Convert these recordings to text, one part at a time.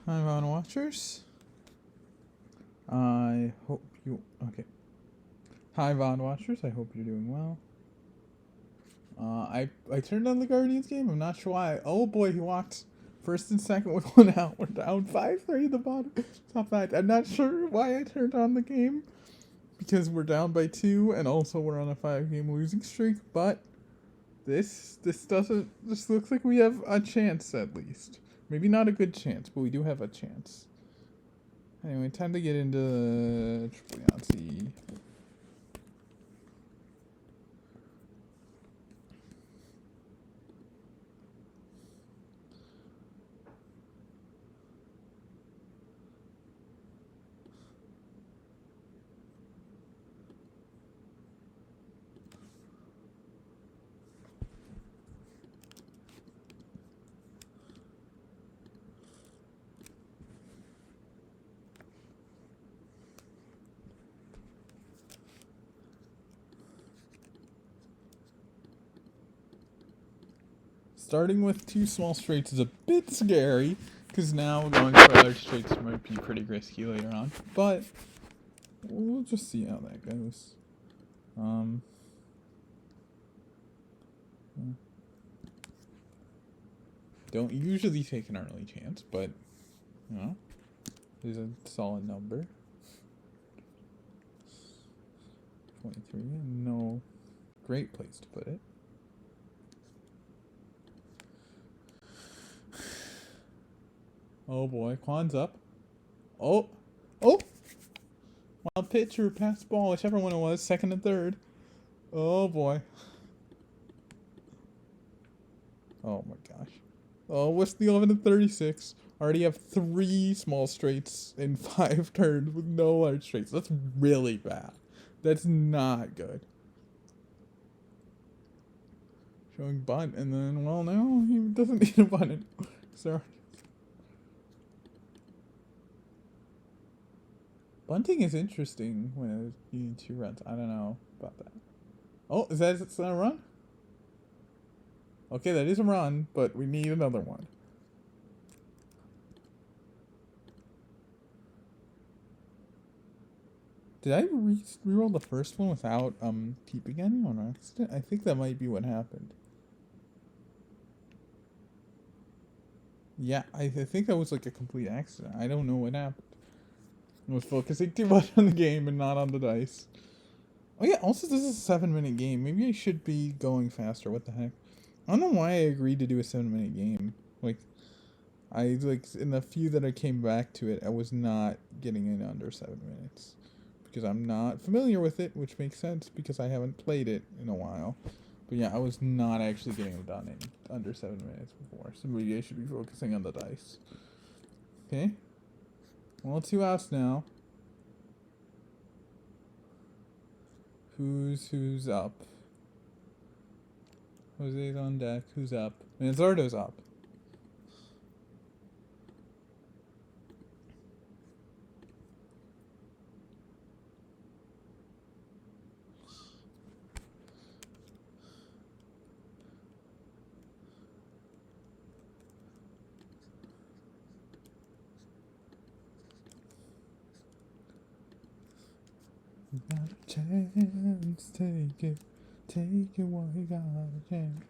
Hi, Von Watchers. I hope you. Okay. Hi, Von Watchers. I hope you're doing well. I turned on the Guardians game. I'm not sure why. Oh boy, he walked first and second with one out. We're down 5-3 in the bottom. Top nine. I'm not sure why I turned on the game because we're down by 2, and also we're on a 5-game losing streak. But this doesn't. This looks like we have a chance at least. Maybe not a good chance, but we do have a chance. Anyway, time to get into Triple Yahtzee. Starting with 2 small straights is a bit scary, because now going for other straights might be pretty risky later on. But we'll just see how that goes. Don't usually take an early chance, but you know, there's a solid number. 23, no great place to put it. Oh boy, Quan's up. Oh! Wild pitch or pass ball, whichever one it was, second and third. Oh boy. Oh my gosh. Oh, what's the 11 and 36? Already have 3 small straights in 5 turns with no large straights. That's really bad. That's not good. Showing bunt, and then, well, no, he doesn't need a bunt anymore. Sorry. Bunting is interesting when you need 2 runs. I don't know about that. Oh, is that a run? Okay, that is a run, but we need another one. Did I re-roll the first one without keeping any on accident? I think that might be what happened. Yeah, I think that was like a complete accident. I don't know what happened. I was focusing too much on the game and not on the dice. Oh yeah, also this is a 7-minute game. Maybe I should be going faster. What the heck? I don't know why I agreed to do a 7-minute game. Like, in the few that I came back to it, I was not getting in under 7 minutes. Because I'm not familiar with it, which makes sense because I haven't played it in a while. But yeah, I was not actually getting it done in under 7 minutes before. So maybe I should be focusing on the dice. Okay. Well, 2 outs now. Who's up? Jose's on deck. Who's up? Manzardo's up. You got a chance, take it. Take it while you got a chance.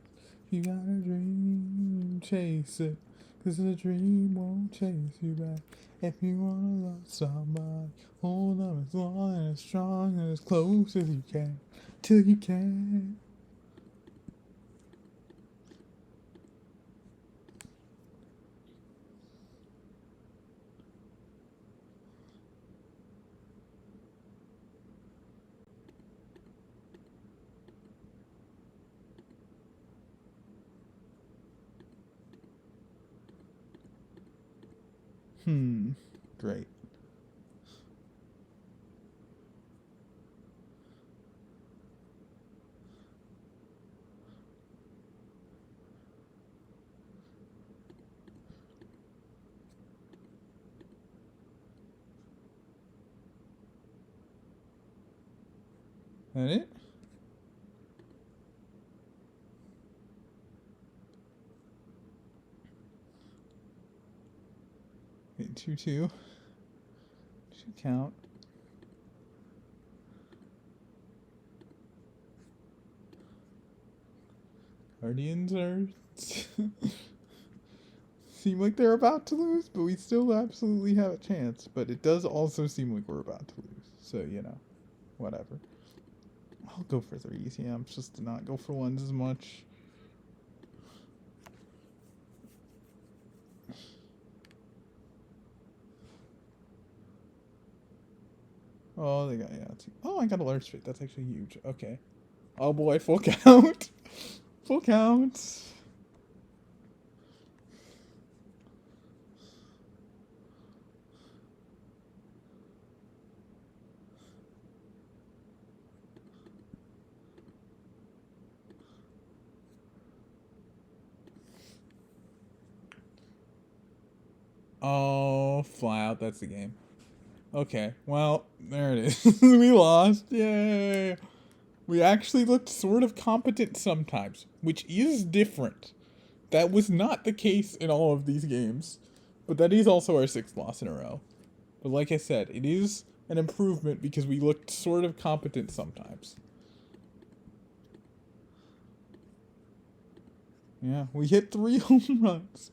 You got a dream, chase it. Cause the dream won't chase you back. If you wanna love somebody, hold on as long and as strong and as close as you can. Till you can. Great. That it? Wait, 2-2. Should count. Guardians are seem like they're about to lose, but we still absolutely have a chance. But it does also seem like we're about to lose. So, you know, whatever. I'll go for threes. Yeah, I'm supposed to not go for ones as much. Oh, they got Yahtzee. Oh, I got a large straight. That's actually huge. Okay. Oh boy, full count. Full count. Oh, fly out. That's the game. Okay, well, there it is. We lost. Yay. We actually looked sort of competent sometimes, which is different. That was not the case in all of these games. But that is also our 6th loss in a row. But like I said, it is an improvement because we looked sort of competent sometimes. Yeah, we hit 3 home runs.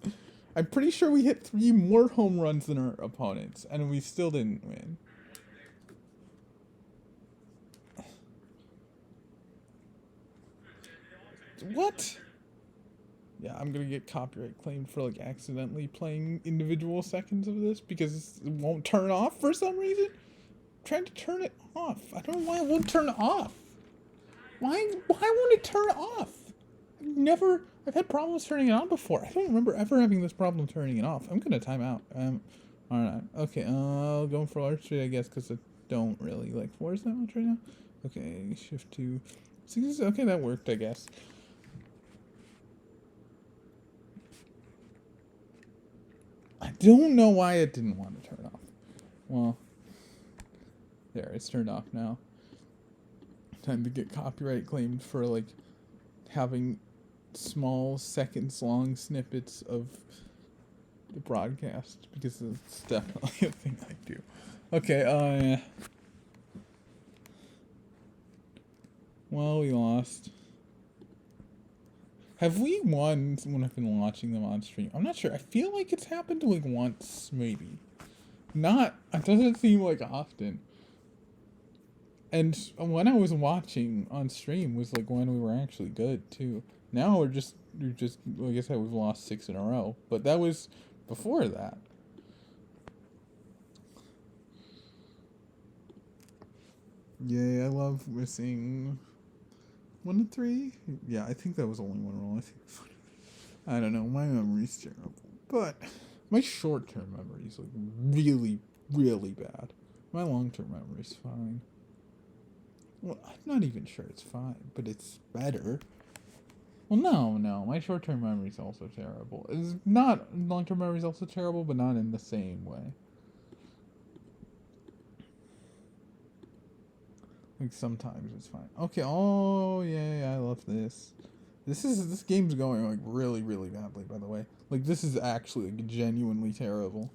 I'm pretty sure we hit 3 more home runs than our opponents, and we still didn't win. What? Yeah, I'm gonna get copyright claimed for like accidentally playing individual seconds of this because it won't turn off for some reason. I'm trying to turn it off. I don't know why it won't turn off. Why won't it turn off? I've had problems turning it on before. I don't remember ever having this problem turning it off. I'm gonna time out. Alright. Okay, I'll go for large trade, I guess, because I don't really like fours that much right now. Okay, shift to 6. Okay, that worked, I guess. I don't know why it didn't want to turn off. Well, there, it's turned off now. Time to get copyright claimed for, like, having small seconds long snippets of the broadcast, because it's definitely a thing I do. Okay, well, we lost. Have we won when I've been watching them on stream? I'm not sure. I feel like it's happened like once, maybe. Not, it doesn't seem like often. And when I was watching on stream was like when we were actually good too. Now we're just, like I said, we've lost 6 in a row. But that was before that. Yay, I love missing 1 to 3. Yeah, I think that was only one roll. I don't know, my memory's terrible. But my short-term memory is like really, really bad. My long-term memory's fine. Well, I'm not even sure it's fine, but it's better. Well, no, my short-term memory's also terrible. It's not, long-term memory's also terrible, but not in the same way. Like, sometimes it's fine. Okay, oh, yeah, I love this. This game's going, like, really, really badly, by the way. Like, this is actually, like, genuinely terrible.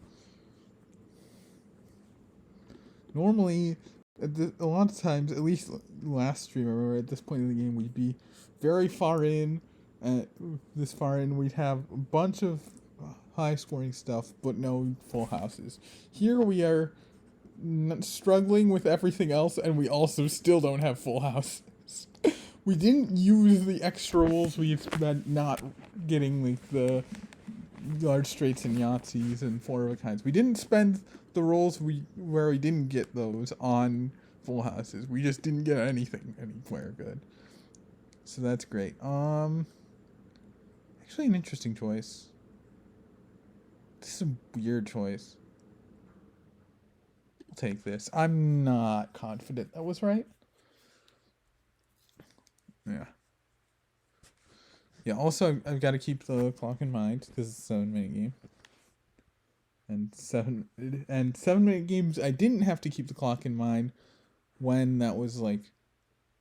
Normally, a lot of times, at least last stream, I remember at this point in the game, we'd be very far in. This far in, we'd have a bunch of high-scoring stuff, but no full houses. Here we are struggling with everything else, and we also still don't have full houses. We didn't use the extra rolls we had spent not getting like the large straights and Yahtzees and 4 of a kinds. We didn't spend the rolls where we didn't get those on full houses. We just didn't get anything anywhere good. So that's great. Actually an interesting choice. This is a weird choice. I'll take this. I'm not confident that was right. Yeah. Yeah, also, I've got to keep the clock in mind, because it's a 7-minute game. And 7-minute games, I didn't have to keep the clock in mind when that was, like,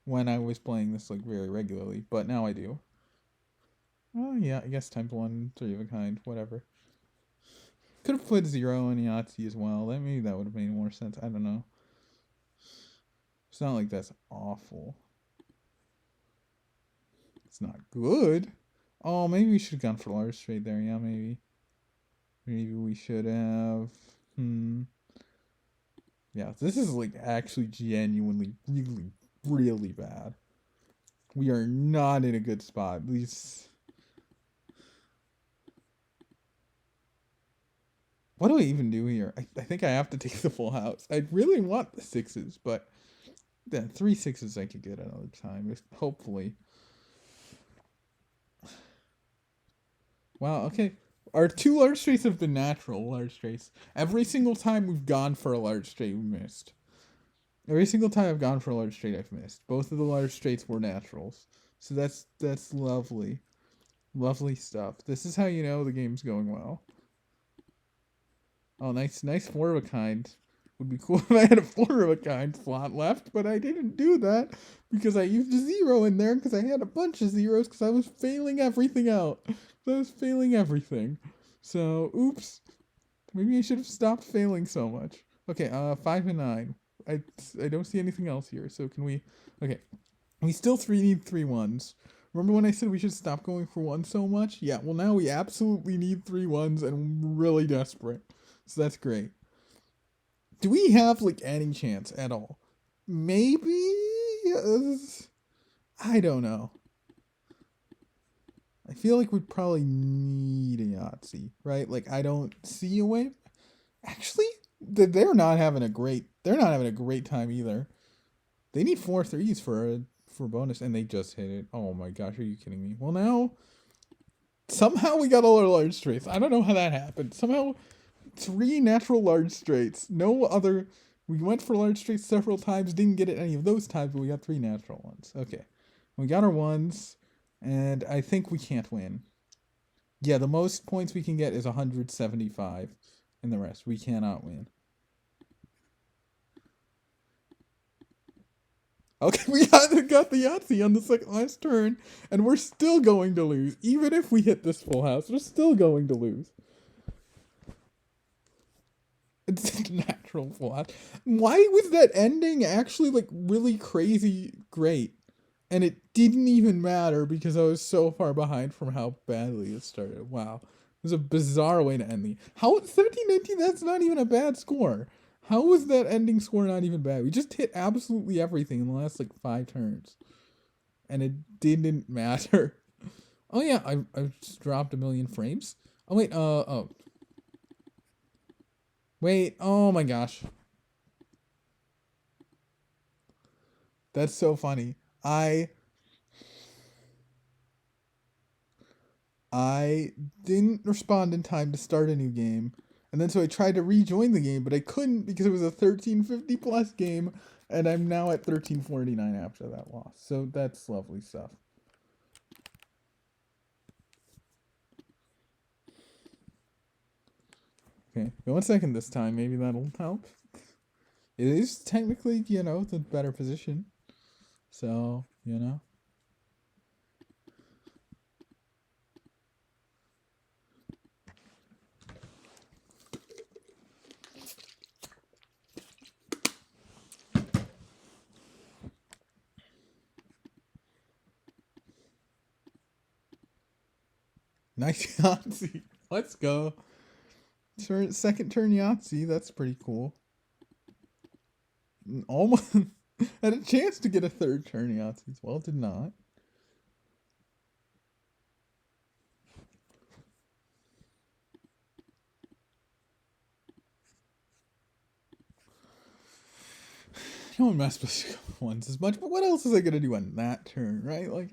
when I was playing this, like, very regularly. But now I do. Oh, yeah, I guess times 1, 3 of a kind, whatever. Could have put 0 in Yahtzee as well. Maybe that would have made more sense. I don't know. It's not like that's awful. It's not good. Oh, maybe we should have gone for large straight there. Yeah, maybe. Maybe we should have. Yeah, this is like actually genuinely, really, really bad. We are not in a good spot. These. What do I even do here? I think I have to take the full house. I really want the sixes, but then 3 sixes I could get another time. Hopefully. Wow, okay. Our 2 large straights have been natural large straights. Every single time we've gone for a large straight, we missed. Every single time I've gone for a large straight, I've missed. Both of the large straights were naturals. So that's lovely. Lovely stuff. This is how you know the game's going well. Oh, nice 4 of a kind. Would be cool if I had a 4 of a kind slot left, but I didn't do that because I used a 0 in there because I had a bunch of zeros because I was failing everything out. I was failing everything. So, oops. Maybe I should have stopped failing so much. Okay, 5 and 9. I don't see anything else here. So can we? Okay, we still need 3 ones. Remember when I said we should stop going for 1 so much? Yeah. Well, now we absolutely need 3 ones, and we're really desperate. So that's great. Do we have like any chance at all? Maybe. I don't know. I feel like we'd probably need a Yahtzee, right? Like I don't see a way. Actually, they're not having a great. They're not having a great time either. They need 4 threes for bonus, and they just hit it. Oh my gosh, are you kidding me? Well, now somehow we got all our large straights. I don't know how that happened. Somehow 3 natural large straights. No other. We went for large straights several times. Didn't get it any of those times, but we got 3 natural ones. Okay, we got our ones, and I think we can't win. Yeah, the most points we can get is 175, and the rest we cannot win. Okay, we got the Yahtzee on the second last turn, and we're still going to lose. Even if we hit this full house, we're still going to lose. It's natural full house. Why was that ending actually like really crazy great? And it didn't even matter because I was so far behind from how badly it started. Wow. It was a bizarre way to end the. How 17-19, that's not even a bad score. How was that ending score not even bad? We just hit absolutely everything in the last like 5 turns. And it didn't matter. Oh yeah, I just dropped a million frames. Oh wait, oh. Wait, oh my gosh. That's so funny. I didn't respond in time to start a new game. And then so I tried to rejoin the game, but I couldn't because it was a 1350 plus game, and I'm now at 1349 after that loss. So that's lovely stuff. Okay, 1 second this time. Maybe that'll help. It is technically, the better position. So, Nice Yahtzee. Let's go. Second turn Yahtzee. That's pretty cool. Almost had a chance to get a third turn Yahtzee as well. Did not. You don't mess with ones as much, but what else is I gonna do on that turn, right? Like,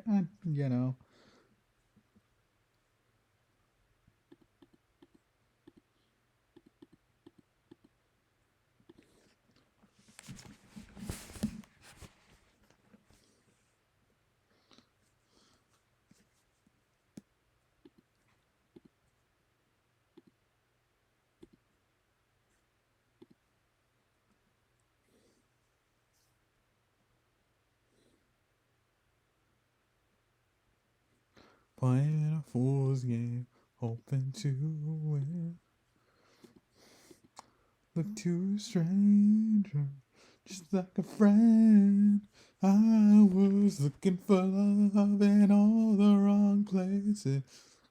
playing a fool's game, hoping to win. Look to a stranger, just like a friend. I was looking for love in all the wrong places.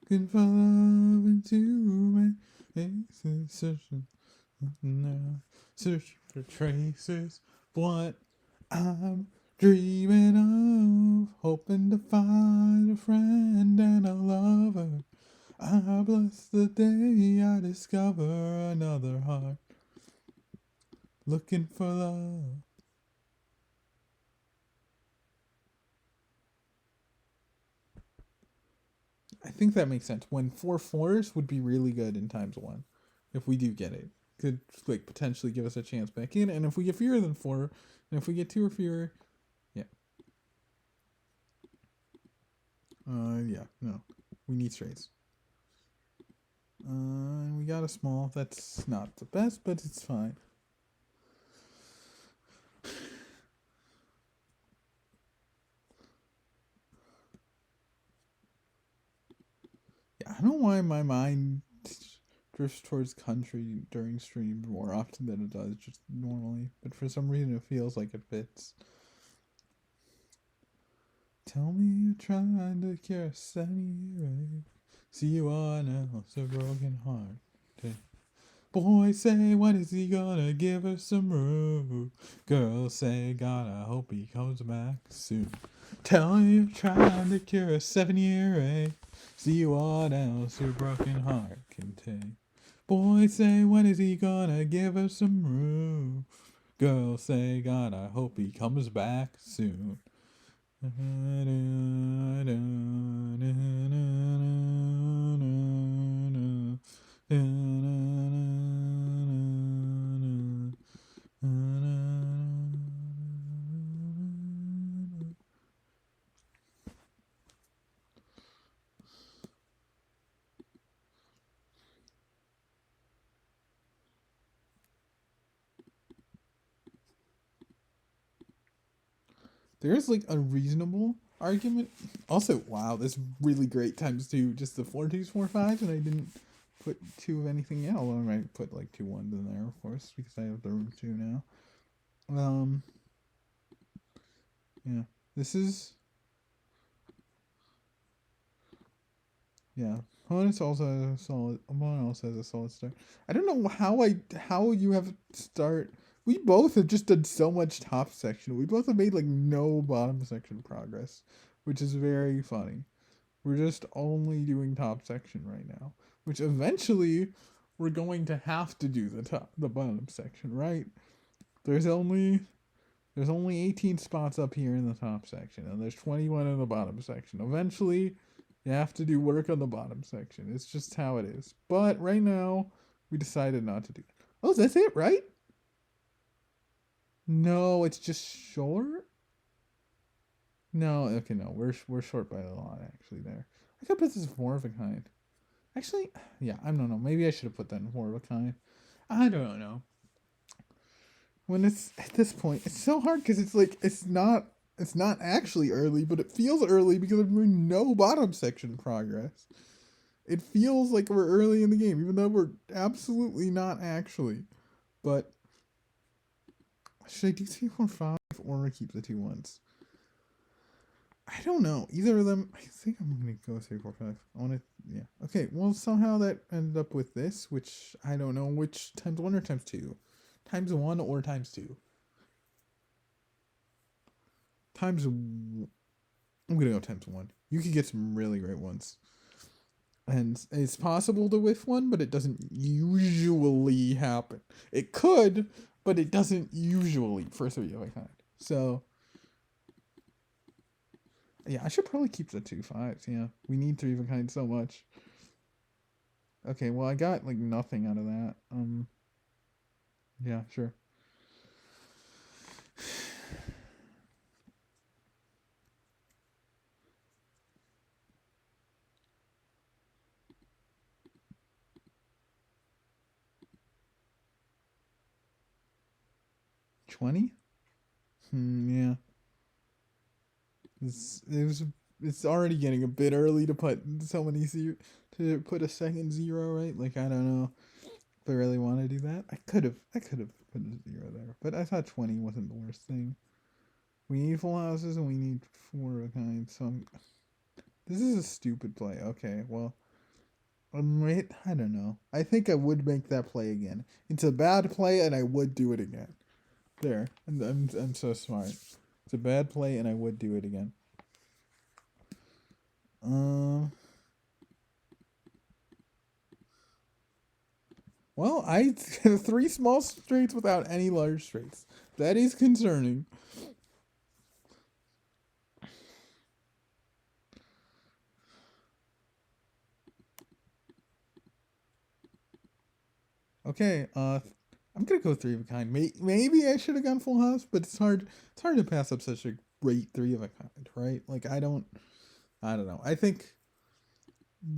Looking for love in too many places. Searching for traces. What I'm dreaming of. Hoping to find a friend and a lover. I bless the day I discover another heart. Looking for love. I think that makes sense. When 4 4s would be really good in times 1. If we do get it. Could like potentially give us a chance back in. And if we get fewer than 4, and if we get 2 or fewer, yeah. Yeah, no. We need straights. We got a small. That's not the best, but it's fine. Yeah, I don't know why my mind drifts towards country during streams more often than it does just normally, but for some reason it feels like it fits. Tell me you're trying to cure a sunny ray. See you on else a broken heart. Boys say, when is he gonna give us some room? Girls say, God, I hope he comes back soon. Tell me you're trying to cure a 7-year ache. See what else your broken heart can take. Boys say, when is he gonna give us some room? Girls say, God, I hope he comes back soon. There's like a reasonable argument. Also, wow, this really great times 2. Just the 4 2s, 4 5s, and I didn't put 2 of anything else. I might put like 2 1s in there, of course, because I have the room 2 now. Yeah, this is. Yeah, opponent also has a solid. Opponent also has a solid start. I don't know how you have start. We both have just done so much top section. We both have made like no bottom section progress, which is very funny. We're just only doing top section right now, which eventually we're going to have to do the bottom section, right? There's only 18 spots up here in the top section, and there's 21 in the bottom section. Eventually, you have to do work on the bottom section. It's just how it is. But right now, we decided not to do that. Oh, that's it, right? No, it's just short. No, okay, no, we're short by a lot actually. There, I could put this more of a kind. Actually, yeah, I don't know. Maybe I should have put that in more of a kind. I don't know. When it's at this point, it's so hard because it's like it's not actually early, but it feels early because we're doing no bottom section progress. It feels like we're early in the game, even though we're absolutely not actually. But should I do 3 4 5 or keep the 2 1s? I don't know. Either of them. I think I'm gonna go 3 4 5. I want to. Yeah. Okay. Well, somehow that ended up with this, which I don't know which times 1 or times 2, times 1 or times 2, times. I'm gonna go times 1. You could get some really great ones, and it's possible to whiff one, but it doesn't usually happen. It could, but it doesn't usually for 3 of a kind. So yeah, I should probably keep the 2 5s. Yeah, we need 3 of a kind so much. Okay, well I got like nothing out of that. Yeah, sure. $20? Yeah. It's already getting a bit early to put so many to put a second 0, right? Like I don't know if I really wanted do that? I could have put a 0 there, but I thought 20 wasn't the worst thing. We need full houses and we need 4 of a kind, so this is a stupid play. Okay, well, I don't know. I think I would make that play again. It's a bad play and I would do it again. There. I'm so smart. It's a bad play and I would do it again. Well, I 3 small straights without any large straights. That is concerning. Okay, I'm gonna go 3 of a kind. Maybe I should have gone full house, but it's hard. It's hard to pass up such a great 3 of a kind, right? Like I don't know. I think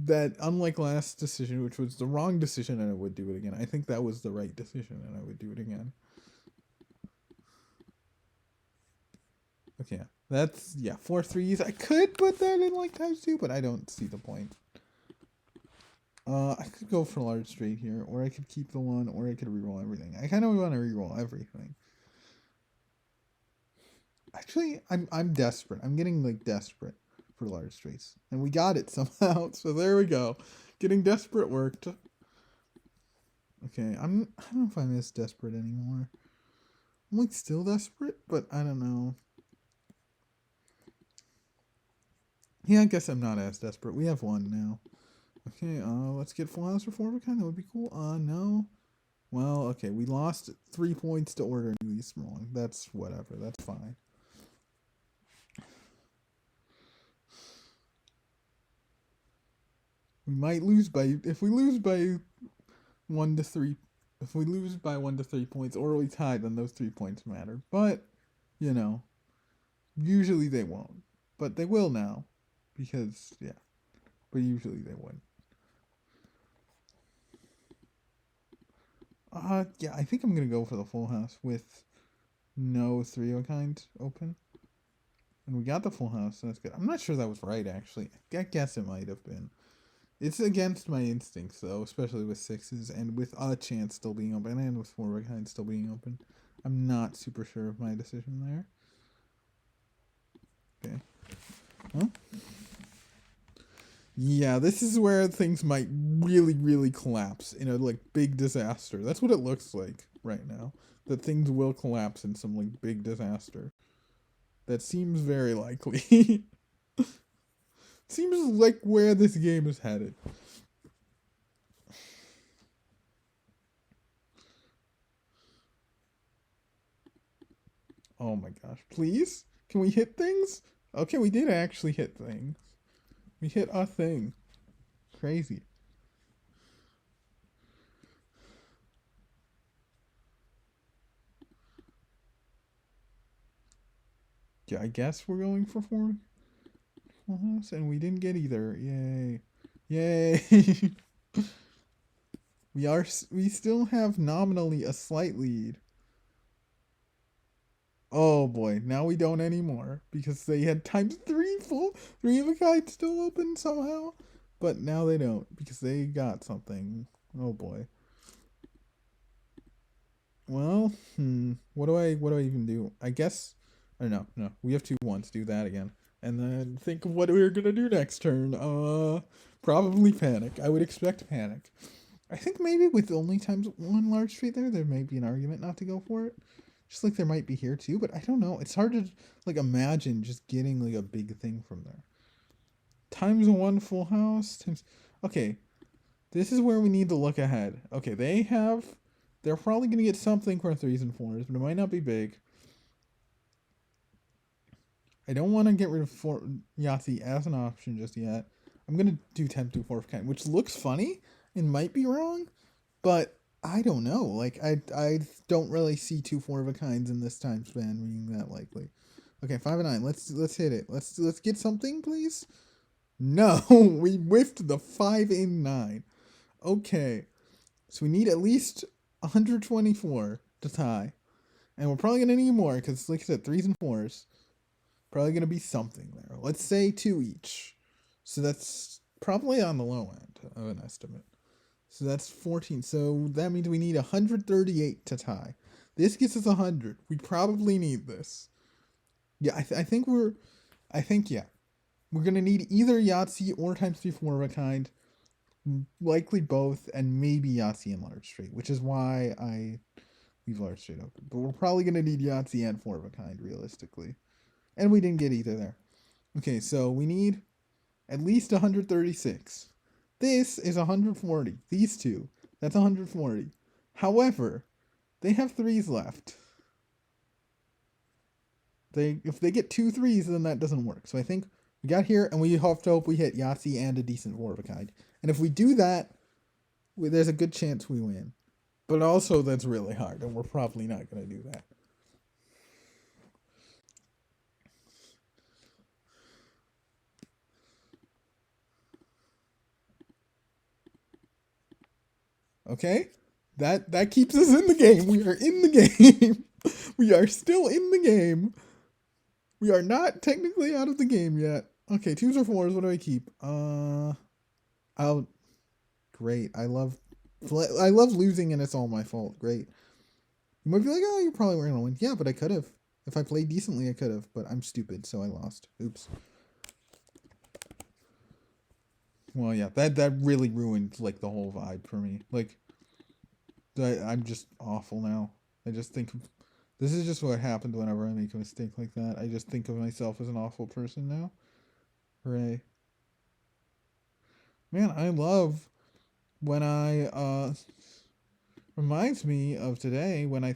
that unlike last decision, which was the wrong decision, and I would do it again. I think that was the right decision, and I would do it again. Okay, that's 4 threes. I could put that in like ×2, but I don't see the point. I could go for large straight here, or I could keep the 1, or I could reroll everything. I kind of want to reroll everything. Actually, I'm desperate. I'm getting like desperate for large straights, and we got it somehow. So there we go. Getting desperate worked. Okay, I don't know if I'm as desperate anymore. I'm like still desperate, but I don't know. Yeah, I guess I'm not as desperate. We have 1 now. Okay, let's get full house for 4 of a kind. That would be cool. No. Well, okay, we lost 3 points to order least wrong. That's whatever. That's fine. We might lose by if we lose by 1 to 3. If we lose by 1 to 3 points, or we tie, then those 3 points matter. But usually they won't. But they will now, because But usually they would. I think I'm gonna go for the full house with no 3 of a kind open. And we got the full house, so that's good. I'm not sure that was right, actually. I guess it might have been. It's against my instincts, though, especially with 6s and with a chance still being open and with 4 of a kind still being open. I'm not super sure of my decision there. Okay. Huh? Yeah, this is where things might really, really collapse in a big disaster. That's what it looks like right now. That things will collapse in some big disaster. That seems very likely. Seems like where this game is headed. Oh my gosh. Please? Can we hit things? Okay, we did actually hit things. We hit a thing. Crazy. Yeah, I guess we're going for 4 full house, and we didn't get either. Yay. Yay. We still have nominally a slight lead. Oh boy, now we don't anymore because they had ×3 of a kind still open somehow, but now they don't because they got something. Oh boy. Well, what do I even do? I guess I don't know. No, we have 2 ones. Do that again, and then think of what we're gonna do next turn. Probably panic. I would expect panic. I think maybe with only ×1 large straight there may be an argument not to go for it. Just like there might be here too, but I don't know. It's hard to imagine just getting a big thing from there. ×1 full house times. Okay, this is where we need to look ahead. Okay, they're probably gonna get something for 3s and 4s, but it might not be big. I don't want to get rid of Yahtzee as an option just yet. I'm gonna do tempt to 4 of kind, which looks funny and might be wrong, but I don't know. I don't really see 2 4 of a kinds in this time span being that likely. Okay, 5 and 9. Let's hit it. Let's get something, please. No, we whiffed the 5 and 9. Okay, so we need at least 124 to tie, and we're probably gonna need more because, like I said, 3s and 4s. Probably gonna be something there. Let's say 2 each. So that's probably on the low end of an estimate. So that's 14. So that means we need 138 to tie. This gets us 100. We probably need this. Yeah, I think yeah. We're going to need either Yahtzee or times 3 4 of a kind. Likely both, and maybe Yahtzee and large straight, which is why I leave large straight open. But we're probably going to need Yahtzee and 4 of a kind, realistically. And we didn't get either there. Okay, so we need at least 136. This is 140. These two, that's 140. However, they have threes left. If they get 2 threes, then that doesn't work. So I think we got here, and we have to hope we hit Yahtzee and a decent 4 of a kind. And if we do that, there's a good chance we win. But also, that's really hard, and we're probably not going to do that. Okay? That keeps us in the game. We are in the game. We are still in the game. We are not technically out of the game yet. Okay, 2s or 4s. What do I keep? Great. I love losing and it's all my fault. Great. You might be like, oh, you probably weren't gonna win. Yeah, but I could have. If I played decently, I could have. But I'm stupid, so I lost. Oops. Well, yeah, that really ruined like the whole vibe for me. Like, I'm just awful now. I just think this is just what happened whenever I make a mistake like that. I just think of myself as an awful person now. Hooray. Man, I love when reminds me of today when I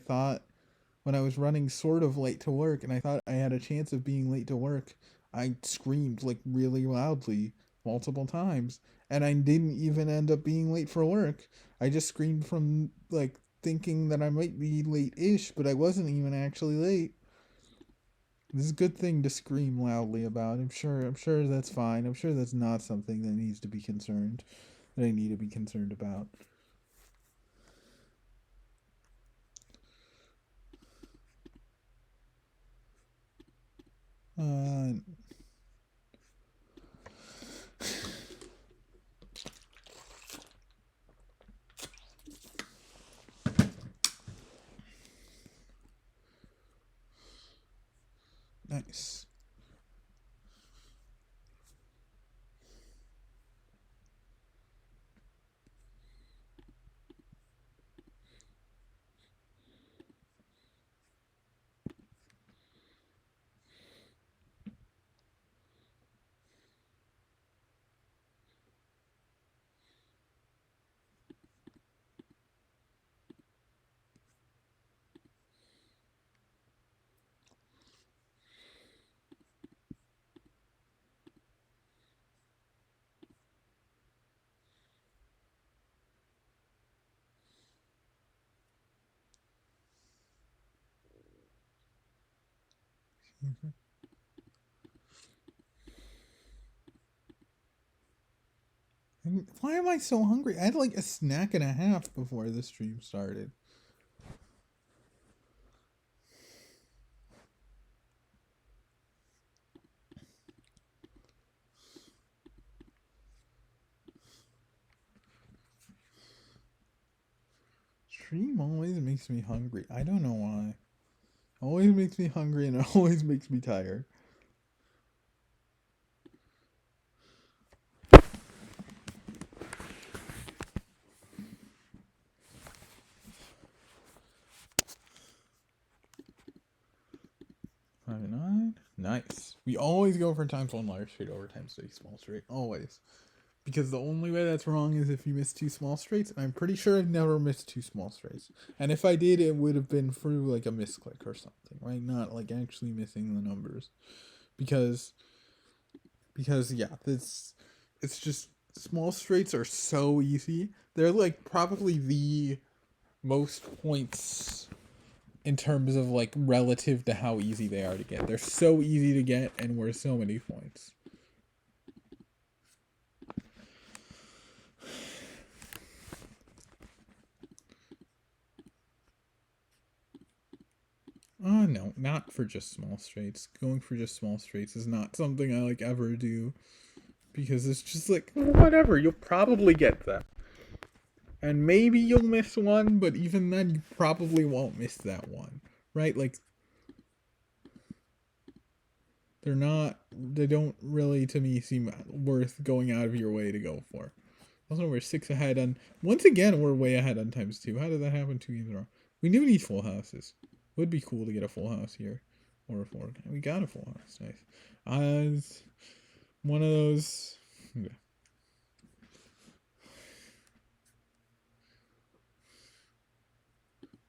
was running sort of late to work and I thought I had a chance of being late to work. I screamed like really loudly multiple times and I didn't even end up being late for work. I just screamed from like thinking that I might be late-ish, but I wasn't even actually late. This is a good thing to scream loudly about. I'm sure that's fine. I'm sure that's not something that I need to be concerned about. Uh, nice. Why am I so hungry? I had like a snack and a half before the stream started. Stream always makes me hungry. I don't know why. Always makes me hungry and it always makes me tired. Nice. We always go for times 1 large straight over times 3 small straight. Always. Because the only way that's wrong is if you miss 2 small straights. And I'm pretty sure I've never missed 2 small straights. And if I did, it would have been through like a misclick or something, right? Not like actually missing the numbers. Because yeah, it's just small straights are so easy. They're like probably the most points in terms of like relative to how easy they are to get. They're so easy to get and worth so many points. Oh no, not for just small straights. Going for just small straights is not something I like ever do because it's just like whatever, you'll probably get that. And maybe you'll miss one, but even then, you probably won't miss that one, right? Like, they don't really, to me, seem worth going out of your way to go for. Also, we're 6 ahead on, once again, we're way ahead on times 2. How did that happen 2 games in a row? We do need full houses. Would be cool to get a full house here. Or a 4. We got a full house. Nice. It's one of those. Yeah.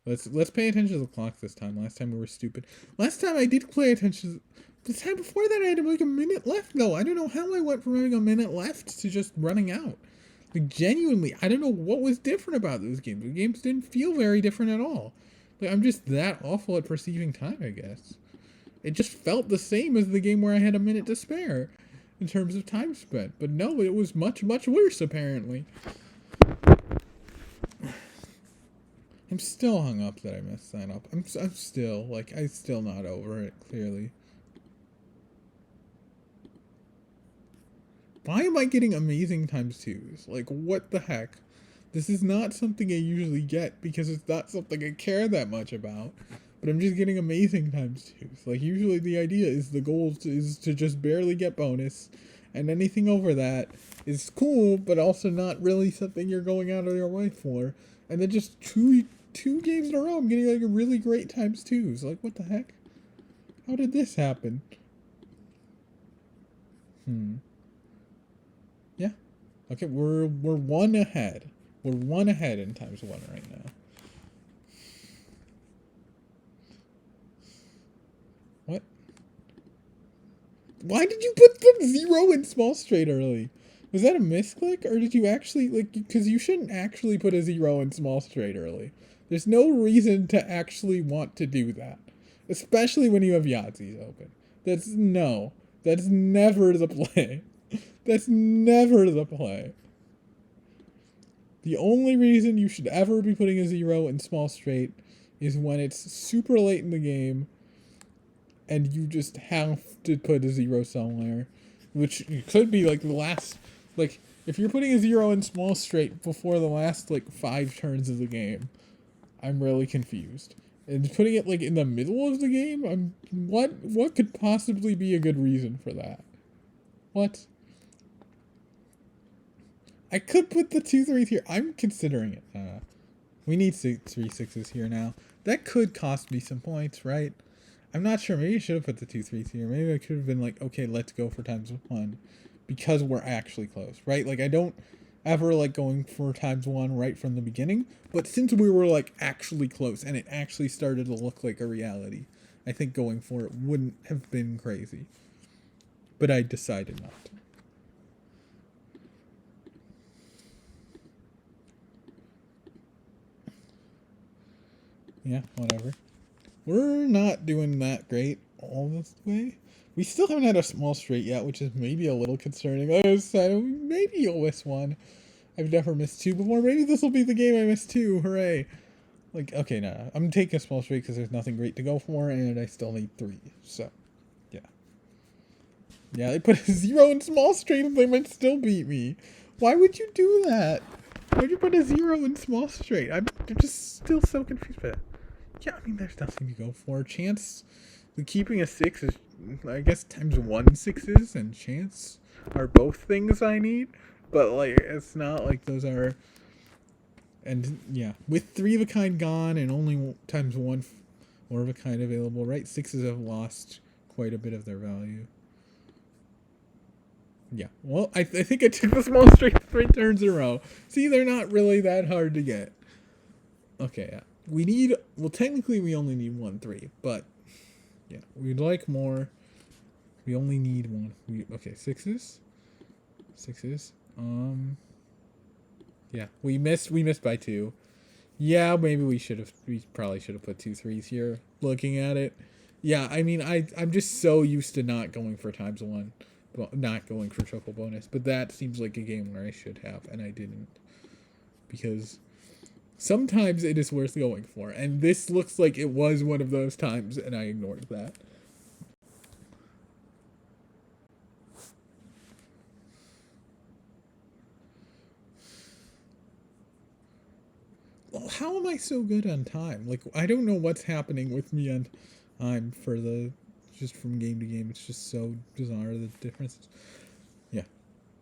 Let's pay attention to the clock this time. Last time we were stupid. Last time I did pay attention. The time before that I had like a minute left though. I don't know how I went from having a minute left to just running out. Like genuinely, I don't know what was different about those games. The games didn't feel very different at all. Like I'm just that awful at perceiving time, I guess. It just felt the same as the game where I had a minute to spare in terms of time spent. But no, it was much, much worse apparently. I'm still hung up that I messed that up. I'm still, like, I'm still not over it, clearly. Why am I getting amazing times 2s? Like, what the heck? This is not something I usually get because it's not something I care that much about. But I'm just getting amazing times 2s. Like, usually the idea is the goal is to just barely get bonus. And anything over that is cool, but also not really something you're going out of your way for. And then just two games in a row, I'm getting like a really great times 2s. Like, what the heck? How did this happen? Yeah. Okay, we're 1 ahead. We're 1 ahead in times 1 right now. What? Why did you put the 0 in small straight early? Was that a misclick, or did you actually, like, because you shouldn't actually put a 0 in small straight early. There's no reason to actually want to do that. Especially when you have Yahtzees open. That's never the play. That's never the play. The only reason you should ever be putting a 0 in small straight is when it's super late in the game and you just have to put a 0 somewhere. Which could be like the last, like, if you're putting a 0 in small straight before the last, like, 5 turns of the game, I'm really confused. And putting it, like, in the middle of the game, what could possibly be a good reason for that? What? I could put the 2 3s here. I'm considering it. We need 3 6s here now. That could cost me some points, right? I'm not sure. Maybe I should have put the 2 3s here. Maybe I could have been like, okay, let's go for times 1 because we're actually close, right? Like, I don't ever like going for times 1 right from the beginning, but since we were like actually close and it actually started to look like a reality, I think going for it wouldn't have been crazy. But I decided not to. Yeah, whatever. We're not doing that great all this way. We still haven't had a small straight yet, which is maybe a little concerning. Maybe you'll miss 1. I've never missed 2 before. Maybe this will be the game I miss 2. Hooray. Like, okay, no. I'm taking a small straight because there's nothing great to go for, and I still need 3. So, yeah. Yeah, they put a 0 in small straight and they might still beat me. Why would you do that? Why would you put a 0 in small straight? I'm just still so confused by that. Yeah, I mean, there's nothing to go for. Chance, keeping a 6 is, I guess, times 1 6s and chance are both things I need. But, like, it's not like those are... And, yeah, with 3 of a kind gone and only times 1 4 of a kind available, right? 6s have lost quite a bit of their value. Yeah, well, I think I took the small straight 3 turns in a row. See, they're not really that hard to get. Okay, yeah. We need, well, technically we only need 1 3, but yeah, we'd like more. We only need 1. Okay, 6s. 6s. Yeah, we missed by 2. Yeah, maybe we probably should have put 2 3s here. Looking at it, yeah, I mean, I'm just so used to not going for times 1, well, not going for triple bonus, but that seems like a game where I should have, and I didn't, because sometimes it is worth going for, and this looks like it was one of those times, and I ignored that. How am I so good on time? Like, I don't know what's happening with me on time for the just from game to game. It's just so bizarre the differences. Yeah,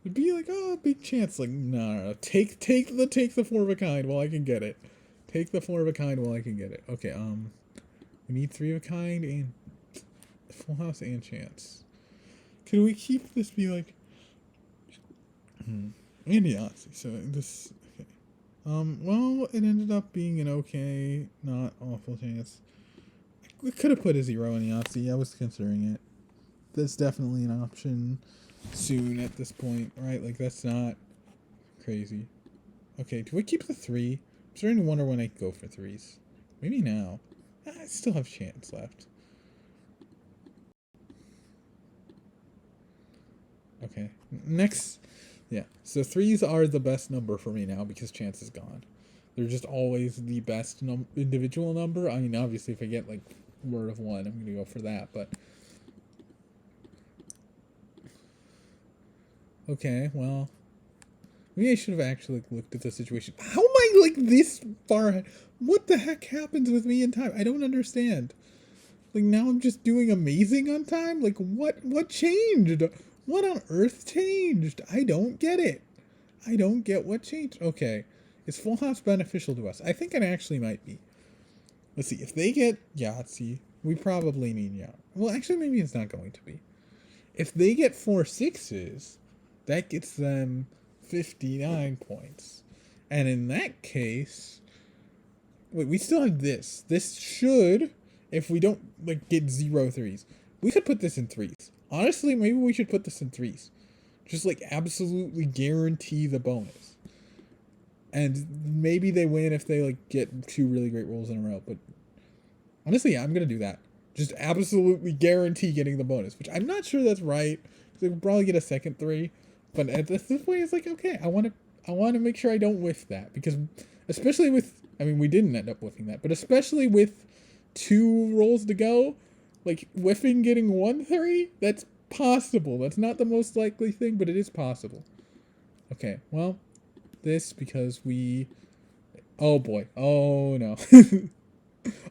it'd be like, oh, big chance. Like, no. Take the four of a kind while I can get it. Take the four of a kind while I can get it. Okay, we need three of a kind and full house and chance. Can we keep this be like and Yahtzee? So this okay. Well, it ended up being an okay, not awful chance. We could have put a 0 in Yahtzee. I was considering it. That's definitely an option soon at this point, right? Like, that's not crazy. Okay, do I keep the 3? I'm starting to wonder when I go for 3s. Maybe now. I still have chance left. Okay, next. Yeah, so 3s are the best number for me now because chance is gone. They're just always the best individual number. I mean, obviously, if I get, like, word of 1, I'm going to go for that, but... Okay, well... Maybe I should have actually looked at the situation. How am I, like, this far ahead? What the heck happens with me in time? I don't understand. Like, now I'm just doing amazing on time? Like, what changed? What on earth changed? I don't get it. I don't get what changed. Okay. Is Full House beneficial to us? I think it actually might be. Let's see. If they get Yahtzee, we probably need Yahtzee. Well, actually, maybe it's not going to be. If they get 4 6s, that gets them 59 points. And in that case, wait, we still have this. This should, if we don't like get 0 3s, we could put this in 3s. Honestly, maybe we should put this in 3s. Just like absolutely guarantee the bonus. And maybe they win if they like get 2 really great rolls in a row. But honestly, yeah, I'm gonna do that. Just absolutely guarantee getting the bonus, which I'm not sure that's right. They will probably get a second 3. But at this point, it's like, okay, I want to make sure I don't whiff that, because especially with, I mean, we didn't end up whiffing that, but especially with 2 rolls to go, like whiffing getting 1 3, that's possible. That's not the most likely thing, but it is possible. Okay, well, this because we, oh boy, oh no,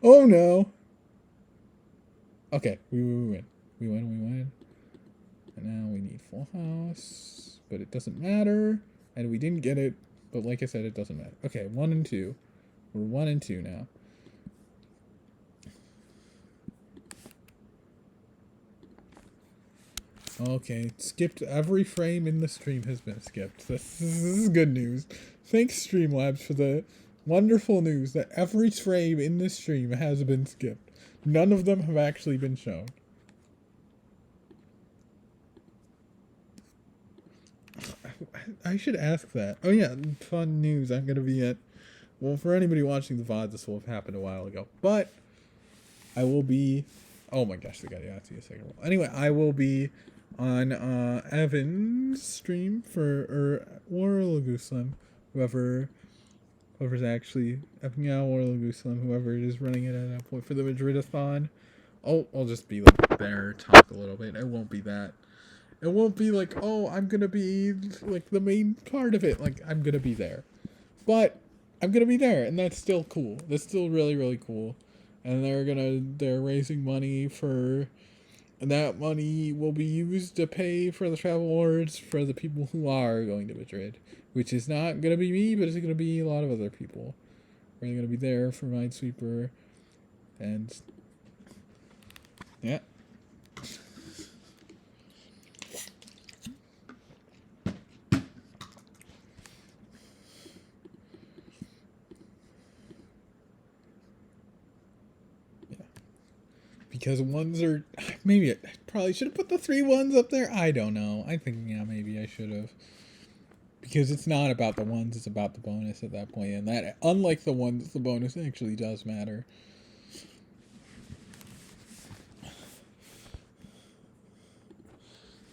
oh no. Okay, we win, we win. And now we need Full House, but it doesn't matter. And we didn't get it, but like I said, it doesn't matter. Okay, 1 and 2. We're 1 and 2 now. Okay, skipped. Every frame in the stream has been skipped. This is good news. Thanks, Streamlabs, for the wonderful news that every frame in this stream has been skipped. None of them have actually been shown. I should ask that. Oh yeah, fun news. I'm going to be at... Well, for anybody watching the VOD, this will have happened a while ago. But I will be... Oh my gosh, they got Yahtzee a second roll. Anyway, I will be on Evan's stream for... Or Laguslam. Whoever's actually... Evan or Laguslam, whoever is running it at that point for the Madridathon. I'll just be like there, talk a little bit. It won't be that. It won't be like, oh, I'm going to be, like, the main part of it. Like, I'm going to be there. But I'm going to be there, and that's still cool. That's still really, really cool. And they're raising money for, and that money will be used to pay for the travel awards for the people who are going to Madrid. Which is not going to be me, but it's going to be a lot of other people. We're going to be there for Minesweeper. And, yeah. Because 1s are... Maybe I probably should have put the 3 1s up there. I don't know. I think, yeah, maybe I should have. Because it's not about the 1s, it's about the bonus at that point. And that, unlike the 1s, the bonus actually does matter.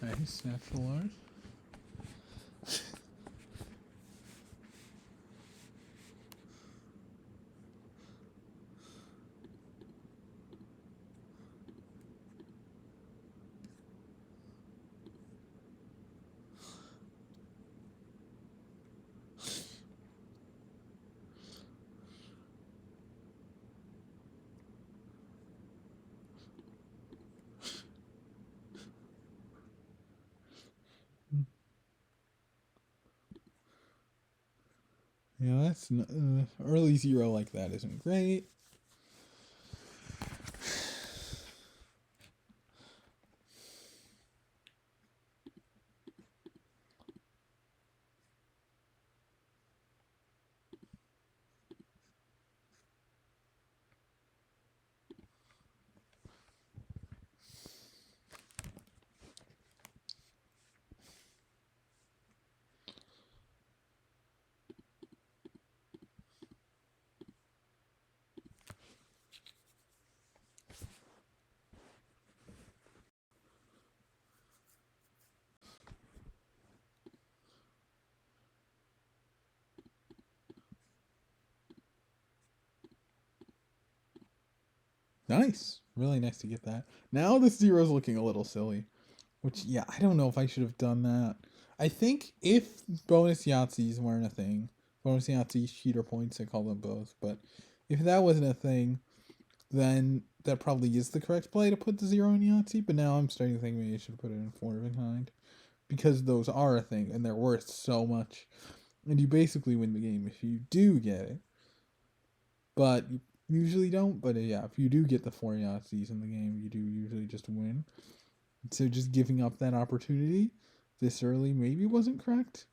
Nice, natural art. Yeah, that's early zero like that isn't great. Nice. Really nice to get that. Now this zero's looking a little silly. Which, yeah, I don't know if I should have done that. I think if bonus Yahtzees weren't a thing, bonus Yahtzee, cheater points, I call them both, but if that wasn't a thing, then that probably is the correct play to put the zero in Yahtzee, but now I'm starting to think maybe I should put it in four behind. Because those are a thing, and they're worth so much. And you basically win the game if you do get it. But you usually don't, but yeah, if you do get the four Yahtzees in the game, you do usually just win. So just giving up that opportunity this early maybe wasn't correct.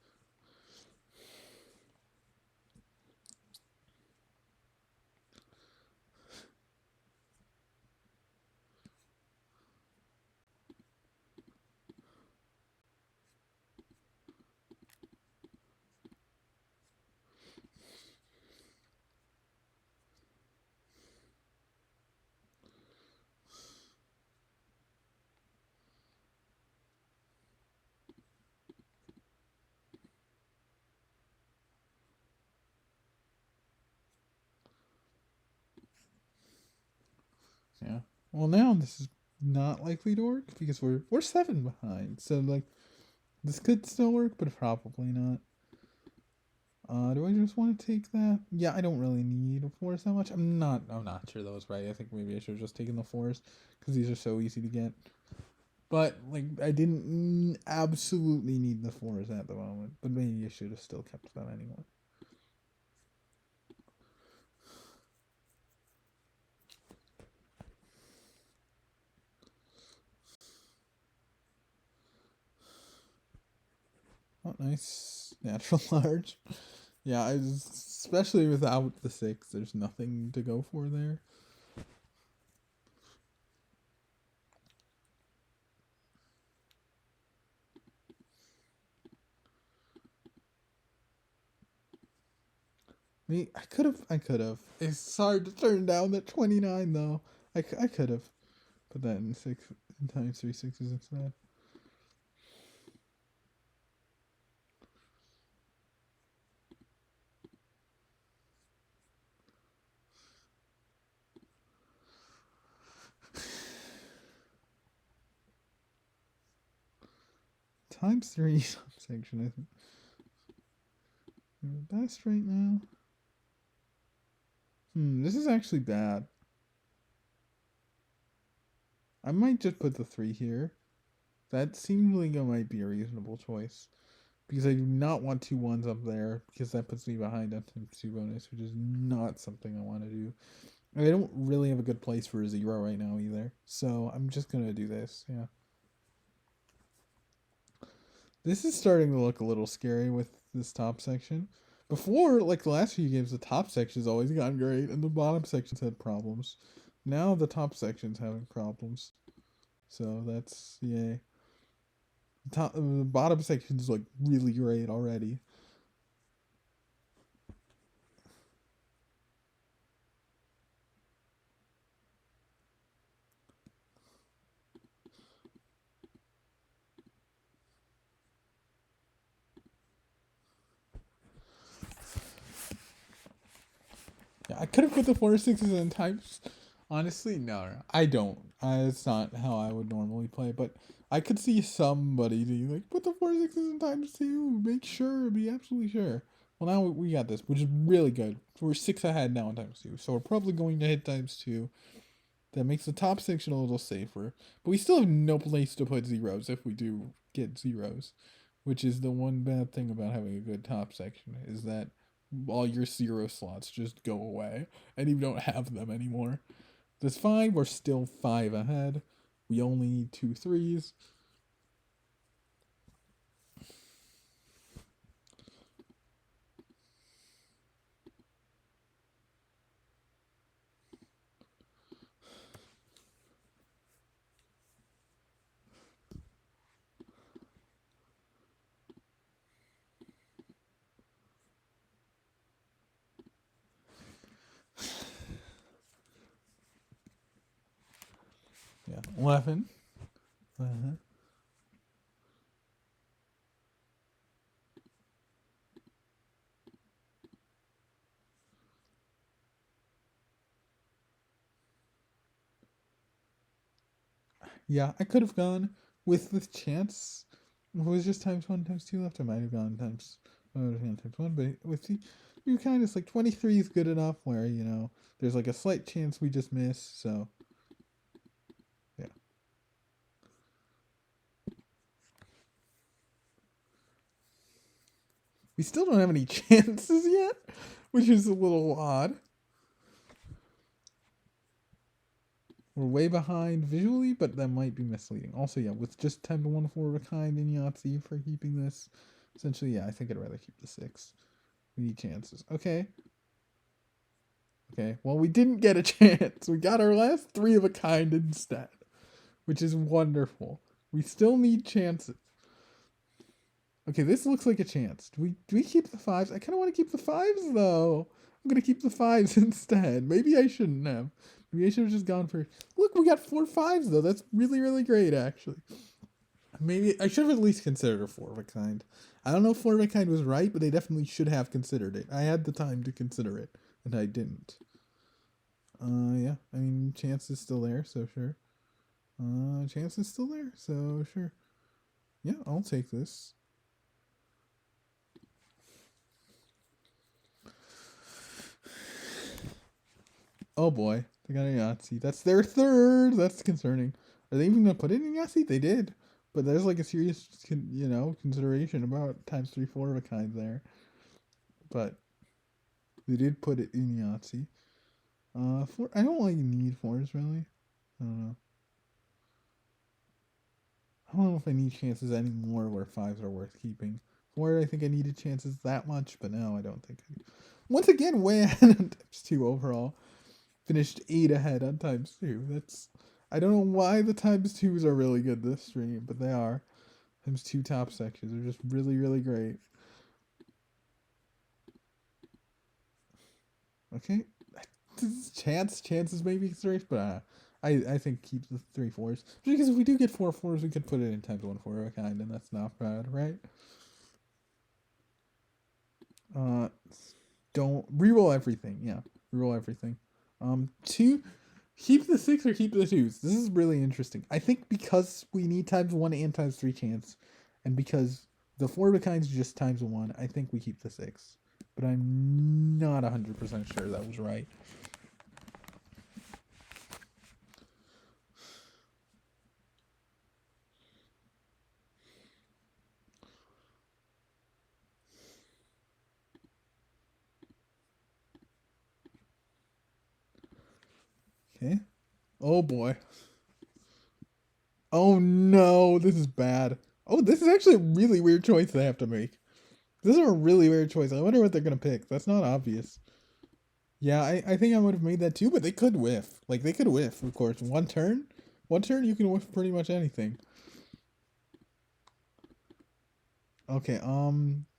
Yeah. Well, now this is not likely to work because we're seven behind. So like this could still work, but probably not. Do I just want to take that? Yeah, I don't really need a force that much. I'm not sure that was right. I think maybe I should have just taken the force because these are so easy to get. But like I didn't absolutely need the force at the moment. But maybe I should have still kept them anyway. Oh, nice natural large. Yeah, especially without the six, there's nothing to go for there. I could have. I could have. It's hard to turn down that 29 though. I could have put that in six in times three sixes instead. Times three subsection. I think best right now. This is actually bad. I might just put the three here. That seems like it might be a reasonable choice. Because I do not want two ones up there because that puts me behind on times two bonus, which is not something I want to do. And I don't really have a good place for a zero right now either. So I'm just gonna do this, yeah. This is starting to look a little scary with this top section. Before, like the last few games, the top section's always gotten great and the bottom sections had problems. Now the top section's having problems. So that's yay. The bottom section's like really great already. Yeah, I could have put the four sixes in types. Honestly, no, I don't. It's not how I would normally play, but I could see somebody being like, put the four sixes in times two. Make sure, be absolutely sure. Well, now we got this, which is really good. We're six ahead now in times two, so we're probably going to hit times two. That makes the top section a little safer, but we still have no place to put zeros if we do get zeros, which is the one bad thing about having a good top section is that all your 0 slots just go away and you don't have them anymore. That's fine. We're still 5 ahead. We only need 2 threes. Yeah, 11. Uh-huh. Yeah, I could have gone with the chance. If it was just times 1 times 2 left, I might have gone times 1, but with the you kind of like 23 is good enough where, there's like a slight chance we just miss, so yeah. We still don't have any chances yet, which is a little odd. We're way behind visually, but that might be misleading. Also, yeah, with just 10 to 1 4 of a kind in Yahtzee for keeping this, essentially, yeah, I think I'd rather keep the 6. We need chances. Okay. Okay, well, we didn't get a chance. We got our last 3 of a kind instead, which is wonderful. We still need chances. Okay, this looks like a chance. Do we keep the 5s? I kind of want to keep the 5s, though. I'm going to keep the 5s instead. Maybe I shouldn't have. Maybe I should have just gone for... Look, we got 4 5s, though. That's really, really great, actually. Maybe I should have at least considered a 4 of a kind. I don't know if 4 of a kind was right, but they definitely should have considered it. I had the time to consider it, and I didn't. Yeah. I mean, chance is still there, so sure. Chance is still there, so sure. Yeah, I'll take this. Oh boy, they got a Yahtzee. That's their 3rd. That's concerning. Are they even gonna put it in Yahtzee? They did, but there's like a serious, consideration about times 3 4 of a kind there. But they did put it in Yahtzee. 4. I don't like need 4s really. I don't know. I don't know if I need chances anymore where 5s are worth keeping. 4, I think I needed chances that much, but now I don't think. Once again, way ahead on times 2 overall. Finished 8 ahead on times 2. I don't know why the times 2s are really good this stream, but they are. Times 2 top sections are just really, really great. Okay. Chances maybe consideration, but I think keep the 3 4s. Because if we do get 4 4s, we could put it in times 1 4 of a kind, and that's not bad, right? Don't reroll everything. Yeah, reroll everything. 2. Keep the 6 or keep the 2s. This is really interesting. I think because we need times 1 and times 3 chance, and because the 4 of a kind's just times 1, I think we keep the 6. But I'm not 100% sure that was right. Okay. Oh boy. Oh no, this is bad. Oh, this is actually a really weird choice they have to make. This is a really weird choice. I wonder what they're gonna pick. That's not obvious. Yeah, I think I would have made that too, but they could whiff. Like they could whiff, of course. One turn you can whiff pretty much anything. Okay,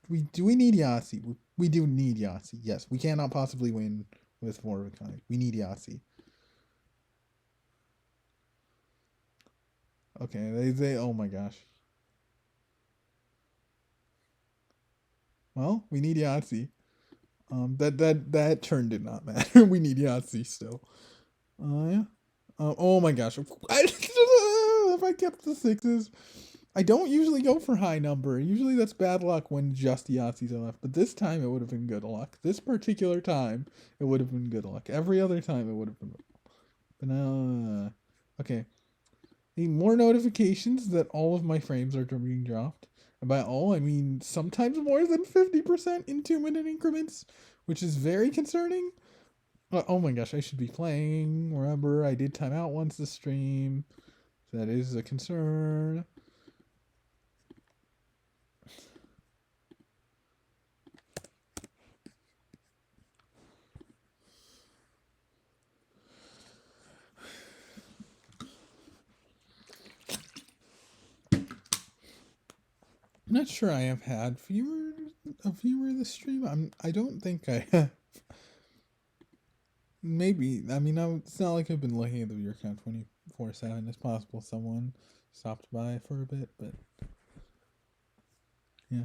we need Yahtzee. We do need Yahtzee. Yes, we cannot possibly win with 4 of a kind. We need Yahtzee. Okay, they oh my gosh. Well, we need Yahtzee. That turn did not matter. We need Yahtzee still. Yeah. Oh my gosh. If I kept the 6s, I don't usually go for high number. Usually that's bad luck when just Yahtzees are left. But this time it would have been good luck. This particular time it would have been good luck. Every other time it would have been. But now, okay. Need more notifications that all of my frames are being dropped. And by all, I mean sometimes more than 50% in 2 minute increments, which is very concerning. Oh my gosh, I should be playing. Remember, I did time out once the stream. That is a concern. I'm not sure I have had a viewer this stream. I don't think I have. Maybe. I mean, it's not like I've been looking at the viewer count 24/7. It's possible someone stopped by for a bit, but yeah.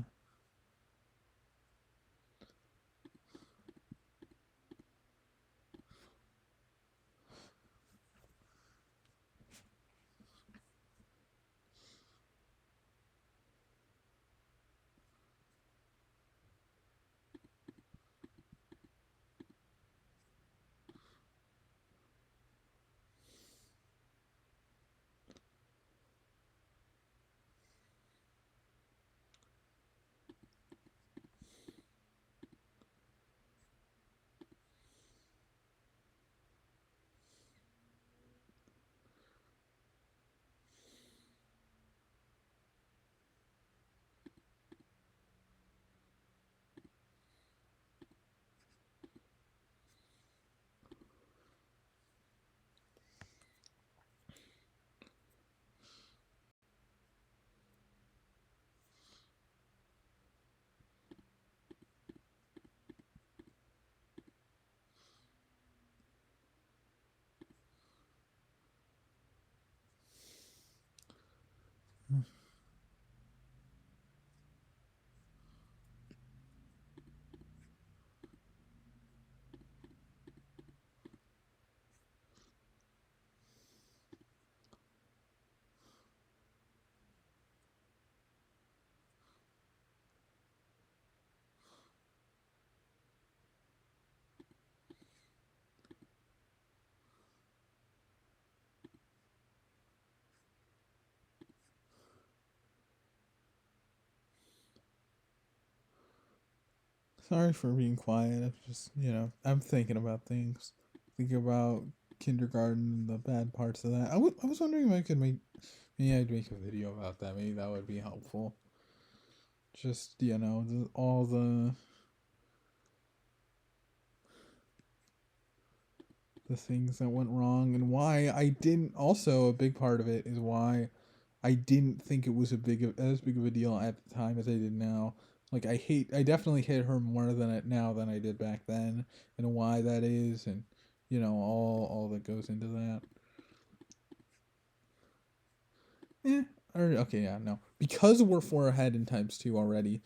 Sorry for being quiet. I'm just, I'm thinking about things. Thinking about kindergarten, the bad parts of that. I was wondering if I could maybe I'd make a video about that. Maybe that would be helpful. Just, all the things that went wrong and why I didn't. Also, a big part of it is why I didn't think it was as big of a deal at the time as I did now. Like I definitely hate her more than it now than I did back then, and why that is, and all that goes into that. Yeah. Okay, yeah, no. Because we're 4 ahead in times 2 already,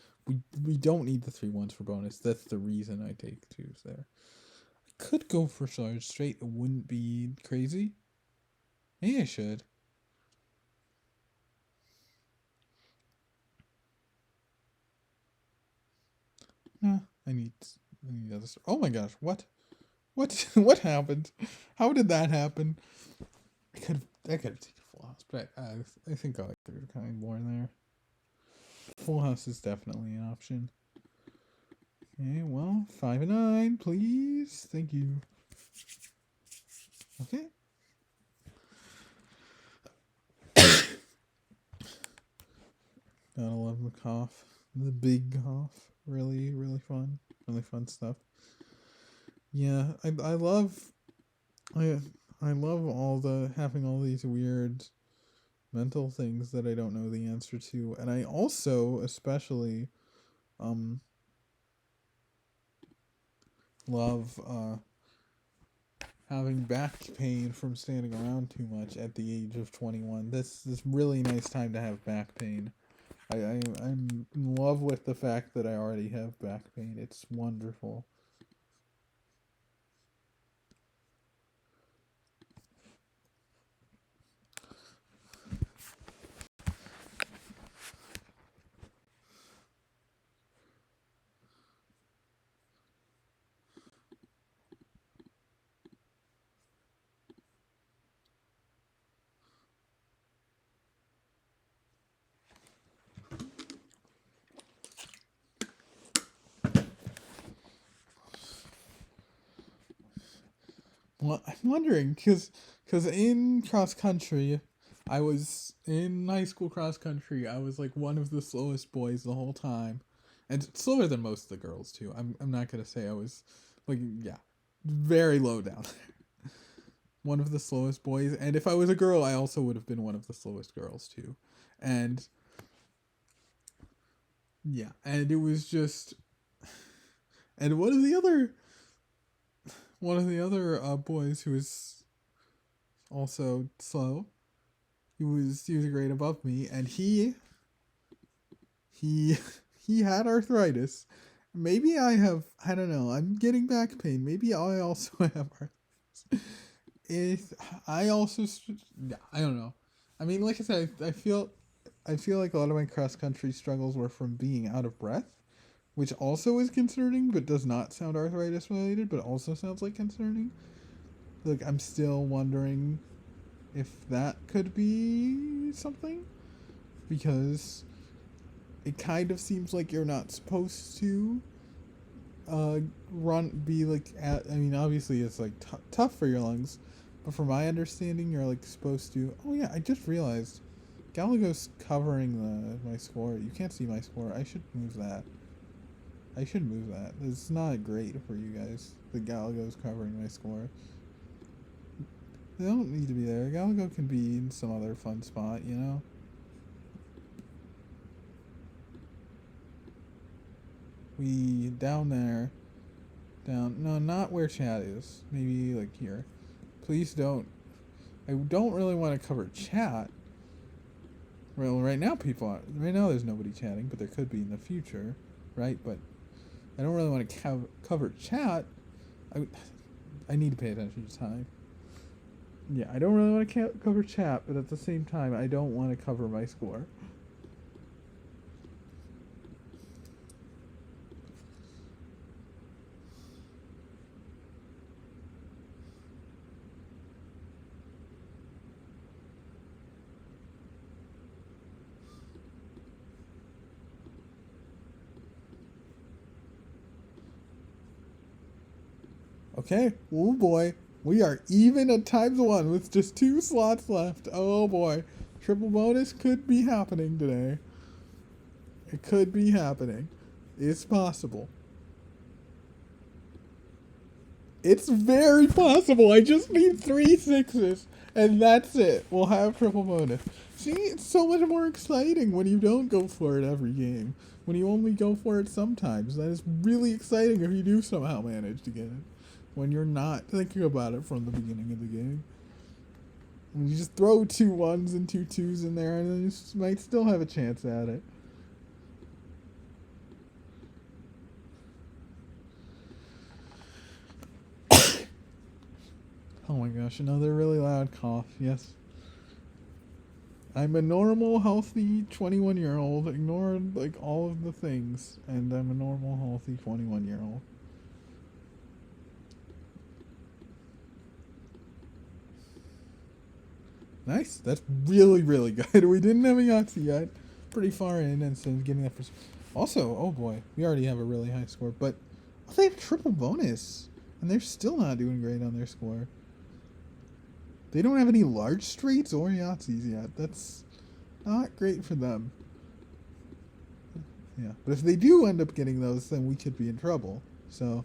we don't need the 3 ones for bonus. That's the reason I take 2s there. I could go for Sarge straight. It wouldn't be crazy. Maybe I should. Nah, I need other stuff. Oh my gosh, what? What happened? How did that happen? I could have taken full house, but I think I could have kind of more there. Full house is definitely an option. Okay, well, 5 and 9, please. Thank you. Okay. Gotta love the cough. The big cough. Really, really fun. Really fun stuff. Yeah, I love I love having all these weird mental things that I don't know the answer to. And I also especially love having back pain from standing around too much at the age of 21. This really nice time to have back pain. I'm in love with the fact that I already have back pain. It's wonderful. Well, I'm wondering because in cross country, I was in high school cross country. I was like one of the slowest boys the whole time, and slower than most of the girls too. I'm not gonna say I was like yeah, very low down. One of the slowest boys, and if I was a girl, I also would have been one of the slowest girls too, and yeah, and it was just, and one of the other boys who was also slow. He was a grade above me, and he he had arthritis. Maybe I don't know. I'm getting back pain. Maybe I also have arthritis. If I also yeah, I don't know. I mean, like I said, I feel like a lot of my cross country struggles were from being out of breath, which also is concerning, but does not sound arthritis related, but also sounds like concerning. Like I'm still wondering if that could be something, because it kind of seems like you're not supposed to run be like at, I mean obviously it's like tough for your lungs, but from my understanding you're like supposed to. Oh yeah, I just realized Galago's covering my score. You can't see my score. I should move that. It's not great for you guys. The Galago's covering my score. They don't need to be there. Galago can be in some other fun spot, you know? We down there. Down, no, not where chat is. Maybe like here. Please don't. I don't really want to cover chat. Well, right now right now there's nobody chatting, but there could be in the future, right? But I don't really want to cover chat. I need to pay attention to time. Yeah, I don't really want to cover chat, but at the same time, I don't want to cover my score. Okay, oh boy. We are even at ×1 with just 2 slots left. Oh boy. Triple bonus could be happening today. It could be happening. It's possible. It's very possible. I just need 3 sixes, and that's it. We'll have triple bonus. See, it's so much more exciting when you don't go for it every game. When you only go for it sometimes. That is really exciting if you do somehow manage to get it. When you're not thinking about it from the beginning of the game. When you just throw 2 1s and 2 2s in there, and then you might still have a chance at it. Oh my gosh, another really loud cough. Yes. I'm a normal, healthy 21-year-old. Ignore like all of the things, and I'm a normal, healthy 21-year-old. Nice. That's really, really good. We didn't have a Yahtzee yet. Pretty far in, and so getting that first. Also, oh boy, we already have a really high score, but they have triple bonus, and they're still not doing great on their score. They don't have any large straights or Yahtzees yet. That's not great for them. Yeah, but if they do end up getting those, then we could be in trouble. So,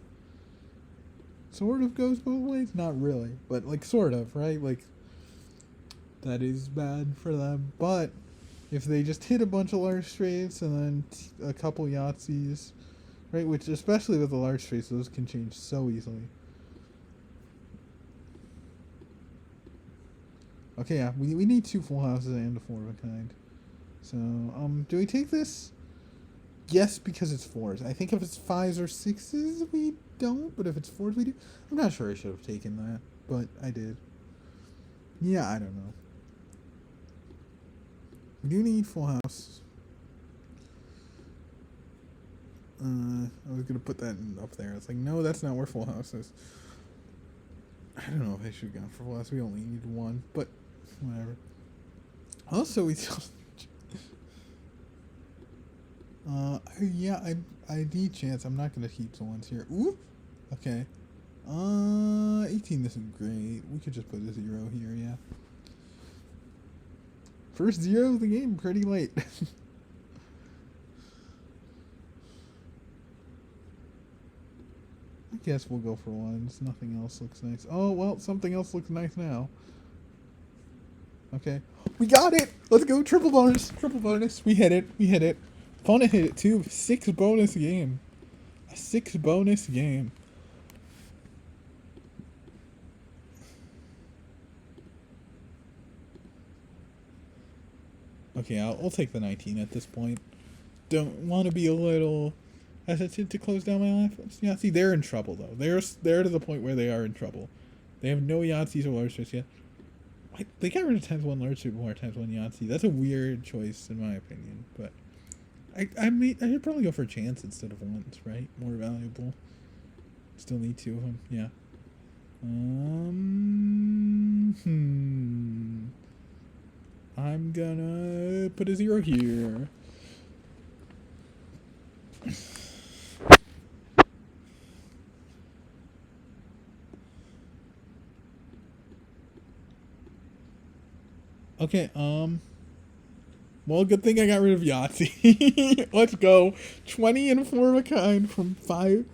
sort of goes both ways. Not really, but like sort of, right? Like, that is bad for them. But if they just hit a bunch of large straights and then a couple Yahtzees, right? Which, especially with the large straights, those can change so easily. Okay, yeah, we need 2 full houses and a 4 of a kind. So, do we take this? Yes, because it's 4s. I think if it's 5s or 6s, we don't. But if it's 4s, we do. I'm not sure I should have taken that, but I did. Yeah, I don't know. We do need full house. I was gonna put that up there. It's like, no, that's not where full house is. I don't know if I should have gone for full house. We only need 1, but whatever. Also, we still. Yeah, I need chance. I'm not gonna keep the ones here. Ooh, okay. 18 isn't great. We could just put a 0 here, yeah. First 0 of the game, pretty late. I guess we'll go for ones. Nothing else looks nice. Oh, well, something else looks nice now. Okay. We got it! Let's go, triple bonus! Triple bonus. We hit it. We hit it. Opponent hit it too. 6 bonus game. A 6 bonus game. Okay, I'll take the 19 at this point. Don't want to be a little hesitant to close down my life. Yeah, see, they're in trouble, though. They're to the point where they are in trouble. They have no Yahtzees or large suits yet. They got rid of times 1 large suit before times 1 Yahtzee. That's a weird choice, in my opinion. But I should probably go for a chance instead of ones, right? More valuable. Still need 2 of them, yeah. I'm gonna put a 0 here. Okay, well, good thing I got rid of Yahtzee. Let's go. 20 and 4 of a kind from 5.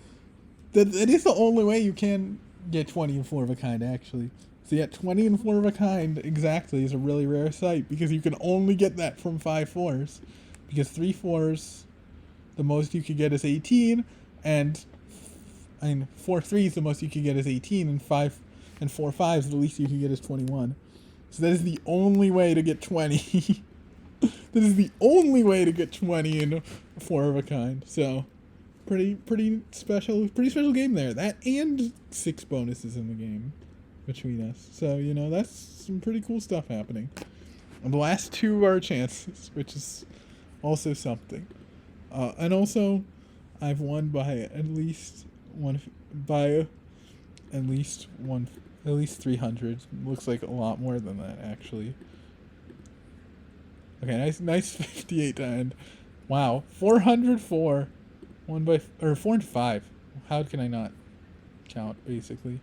That is the only way you can get 20 and 4 of a kind, actually. So yeah, 20 and 4 of a kind exactly is a really rare sight because you can only get that from 5 4s. Because 3 4s, the most you could get is 18, and 4 3s, the most you could get is 18, and 4 5s, the least you can get is 21. So that is the only way to get 20. That is the only way to get 20 in 4 of a kind. So, pretty special game there. That and 6 bonuses in the game between us. So, you know, that's some pretty cool stuff happening. And the last 2 are chances, which is also something. And also, I've won by at least 300. Looks like a lot more than that, actually. Okay, nice 58 to end. Wow, 404. 4 and 5. How can I not count, basically?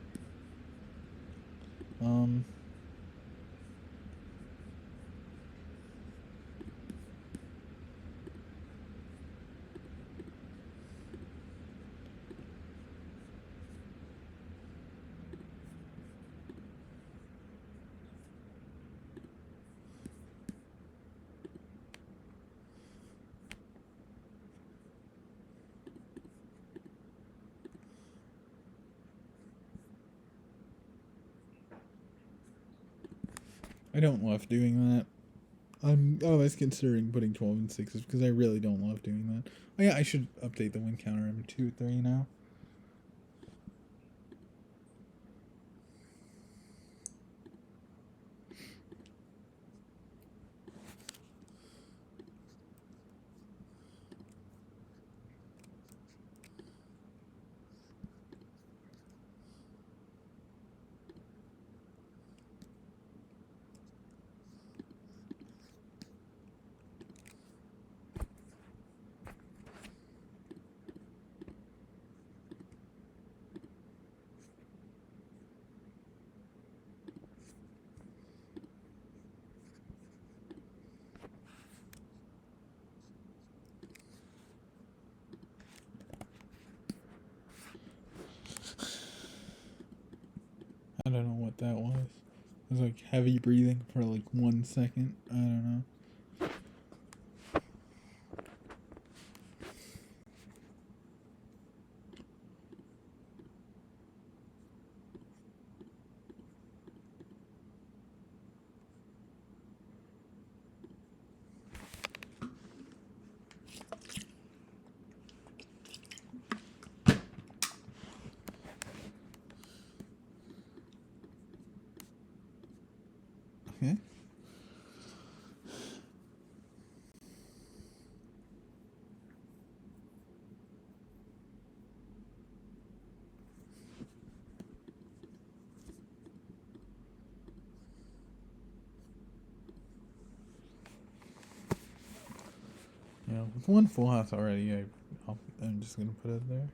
I don't love doing that. I'm always considering putting 12 and 6s because I really don't love doing that. Oh yeah, I should update the win counter. I'm 2-3 now. I don't know what that was. It was like heavy breathing for like 1 second. I don't know. Okay. Yeah, with 1 full house already, I'm just gonna put it there.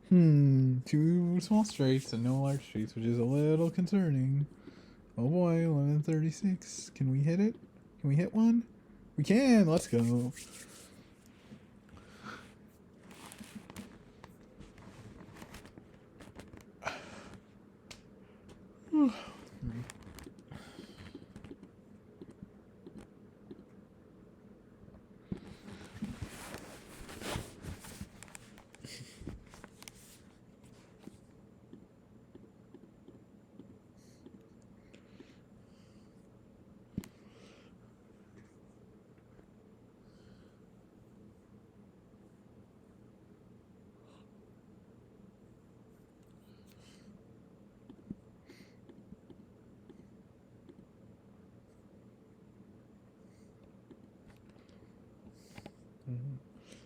Two small straights and no large straights, which is a little concerning. Oh boy, 1136. Can we hit it? Can we hit one? We can. Let's go.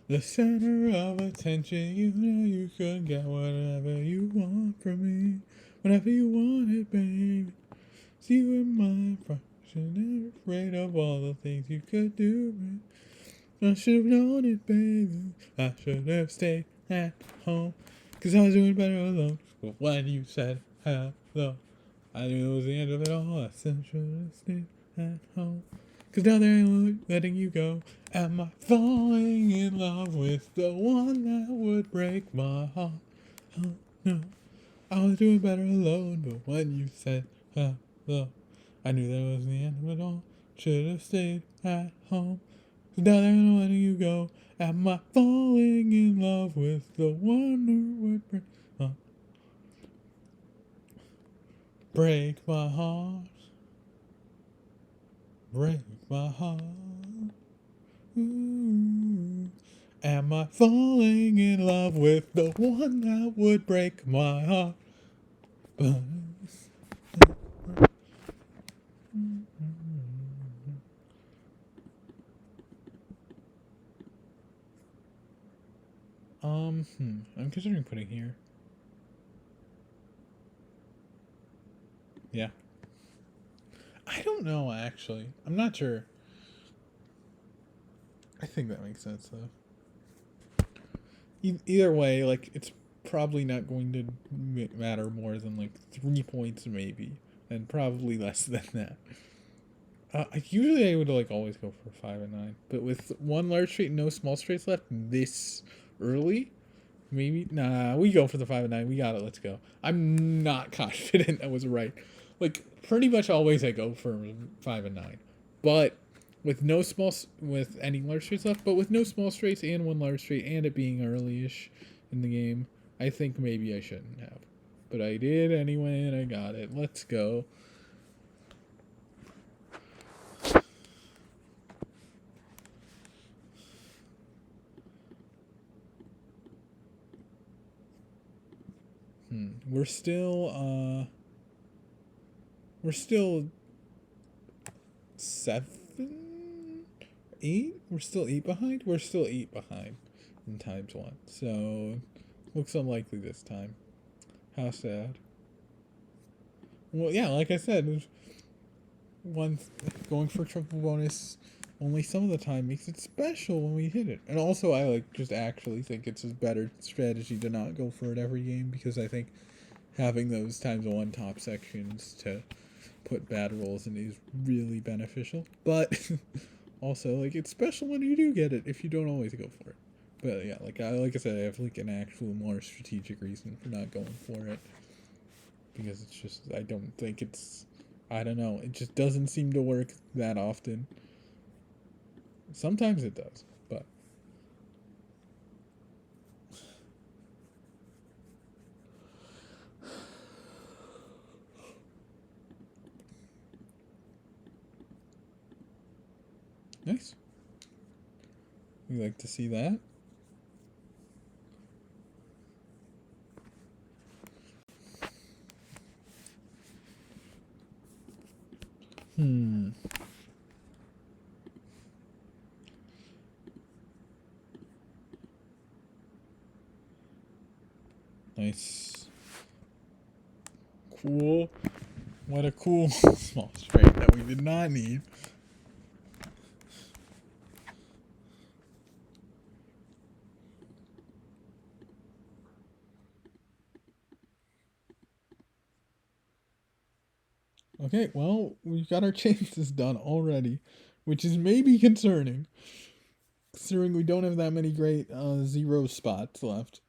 The center of attention, you know you could get whatever you want from me. Whenever you want it, baby. See you in my fraction, never afraid of all the things you could do. I should have known it, baby. I should have stayed at home. Cause I was doing better alone. But when you said hello, I knew it was the end of it all. I said I should have stayed at home. Cause now they're letting you go. Am I falling in love with the one that would break my heart? Oh no, I was doing better alone. But when you said hello, I knew that was the end of it all. Should have stayed at home. Cause now they're letting you go. Am I falling in love with the one who would break my heart? Break my heart. Ooh. Am I falling in love with the one that would break my heart? I'm considering putting here. Yeah. I don't know, actually. I'm not sure. I think that makes sense, though. Either way, like, it's probably not going to matter more than, like, 3 points, maybe. And probably less than that. Usually I would, like, always go for 5 and 9. But with one large straight and no small straights left this early, maybe? Nah, we go for the 5 and 9. We got it. Let's go. I'm not confident I was right. Like, pretty much always I go for 5 and 9. But with with any large straights left, but with no small straights and one large straight and it being early-ish in the game, I think maybe I shouldn't have. But I did anyway and I got it. Let's go. We're still 7, 8. We're still 8 behind. We're still 8 behind in times 1. So looks unlikely this time. How sad. Well, yeah, like I said, going for triple bonus only some of the time makes it special when we hit it. And also, I just actually think it's a better strategy to not go for it every game because I think having those times 1 top sections to put bad rolls in is really beneficial. But also, it's special when you do get it if you don't always go for it. But yeah, like I said, I have an actual more strategic reason for not going for it because it's just I don't think I don't know. It just doesn't seem to work that often. Sometimes it does, but nice. We like to see that. Nice. Cool. What a cool small straight that we did not need. Okay, well, we've got our chances done already, which is maybe concerning, considering we don't have that many great zero spots left.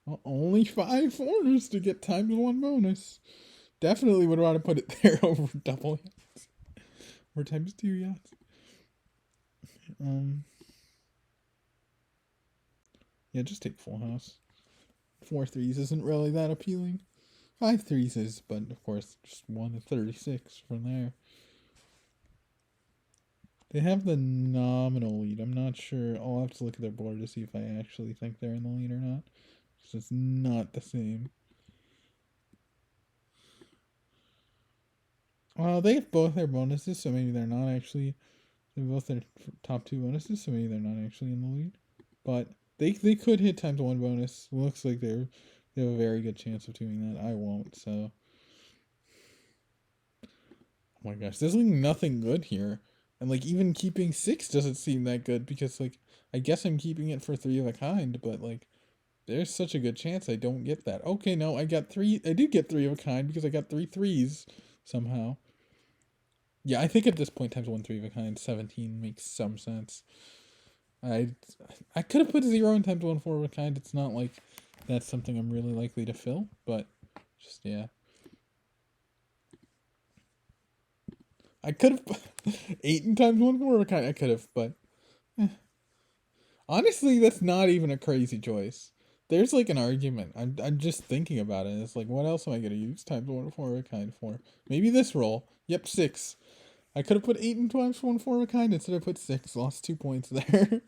Well, only 5 foreigners to get ×1 bonus. Definitely would want to put it there over double Yahtzee. Or ×2 Yahtzee. Yeah, just take full house. 4 threes isn't really that appealing. 5 threes is, but of course, just 1 to 36 from there. They have the nominal lead. I'm not sure. I'll have to look at their board to see if I actually think they're in the lead or not. So it's not the same. Well, they have both their bonuses, so maybe they're not actually. They have both their top 2 bonuses, so maybe they're not actually in the lead. But they could hit ×1 bonus. Looks like they have a very good chance of doing that. I won't, so. Oh my gosh, there's like nothing good here. And like even keeping 6 doesn't seem that good because like I guess I'm keeping it for 3 of a kind, but like there's such a good chance I don't get that. Okay, no, I got 3. I did get 3 of a kind because I got 3 threes somehow. Yeah, I think at this point ×1 3 of a kind 17 makes some sense. I could have put 0 and ×1 4 of a kind. It's not like that's something I'm really likely to fill, but just yeah. I could have 8 and ×1 4 of a kind. I could have, but honestly, that's not even a crazy choice. There's like an argument. I'm just thinking about it. It's like, what else am I gonna use ×1 4 of a kind for? Maybe this roll. Yep, 6. I could have put 8 and ×1 4 of a kind instead. I put 6. Lost 2 points there.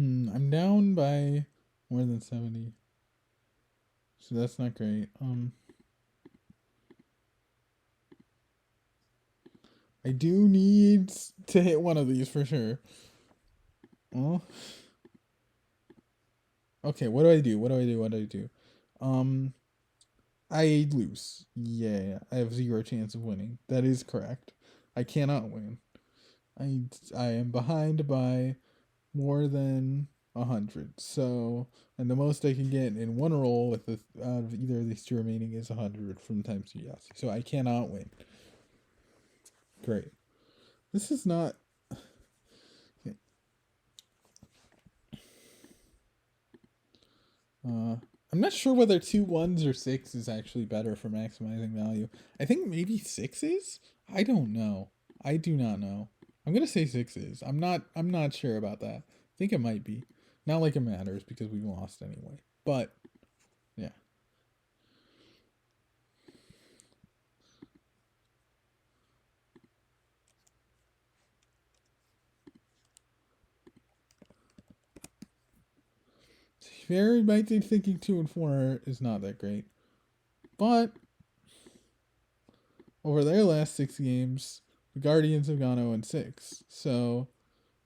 I'm down by more than 70. So that's not great. I do need to hit one of these for sure. Oh. Okay, what do I do? What do I do? What do I do? I lose. Yeah, I have 0 chance of winning. That is correct. I cannot win. I am behind by more than 100. So, and the most I can get in one roll with out of either of these 2 remaining is 100 from ×2 Yahtzee. So I cannot win. Great. This is not. I'm not sure whether 2 1s or 6 is actually better for maximizing value. I think maybe 6 is? I don't know. I do not know. I'm gonna say 6 is. I'm not sure about that. I think it might be. Not like it matters because we lost anyway. But yeah. Very might be thinking 2 and 4 is not that great. But over their last 6 games, the Guardians have gone 0 and 6. So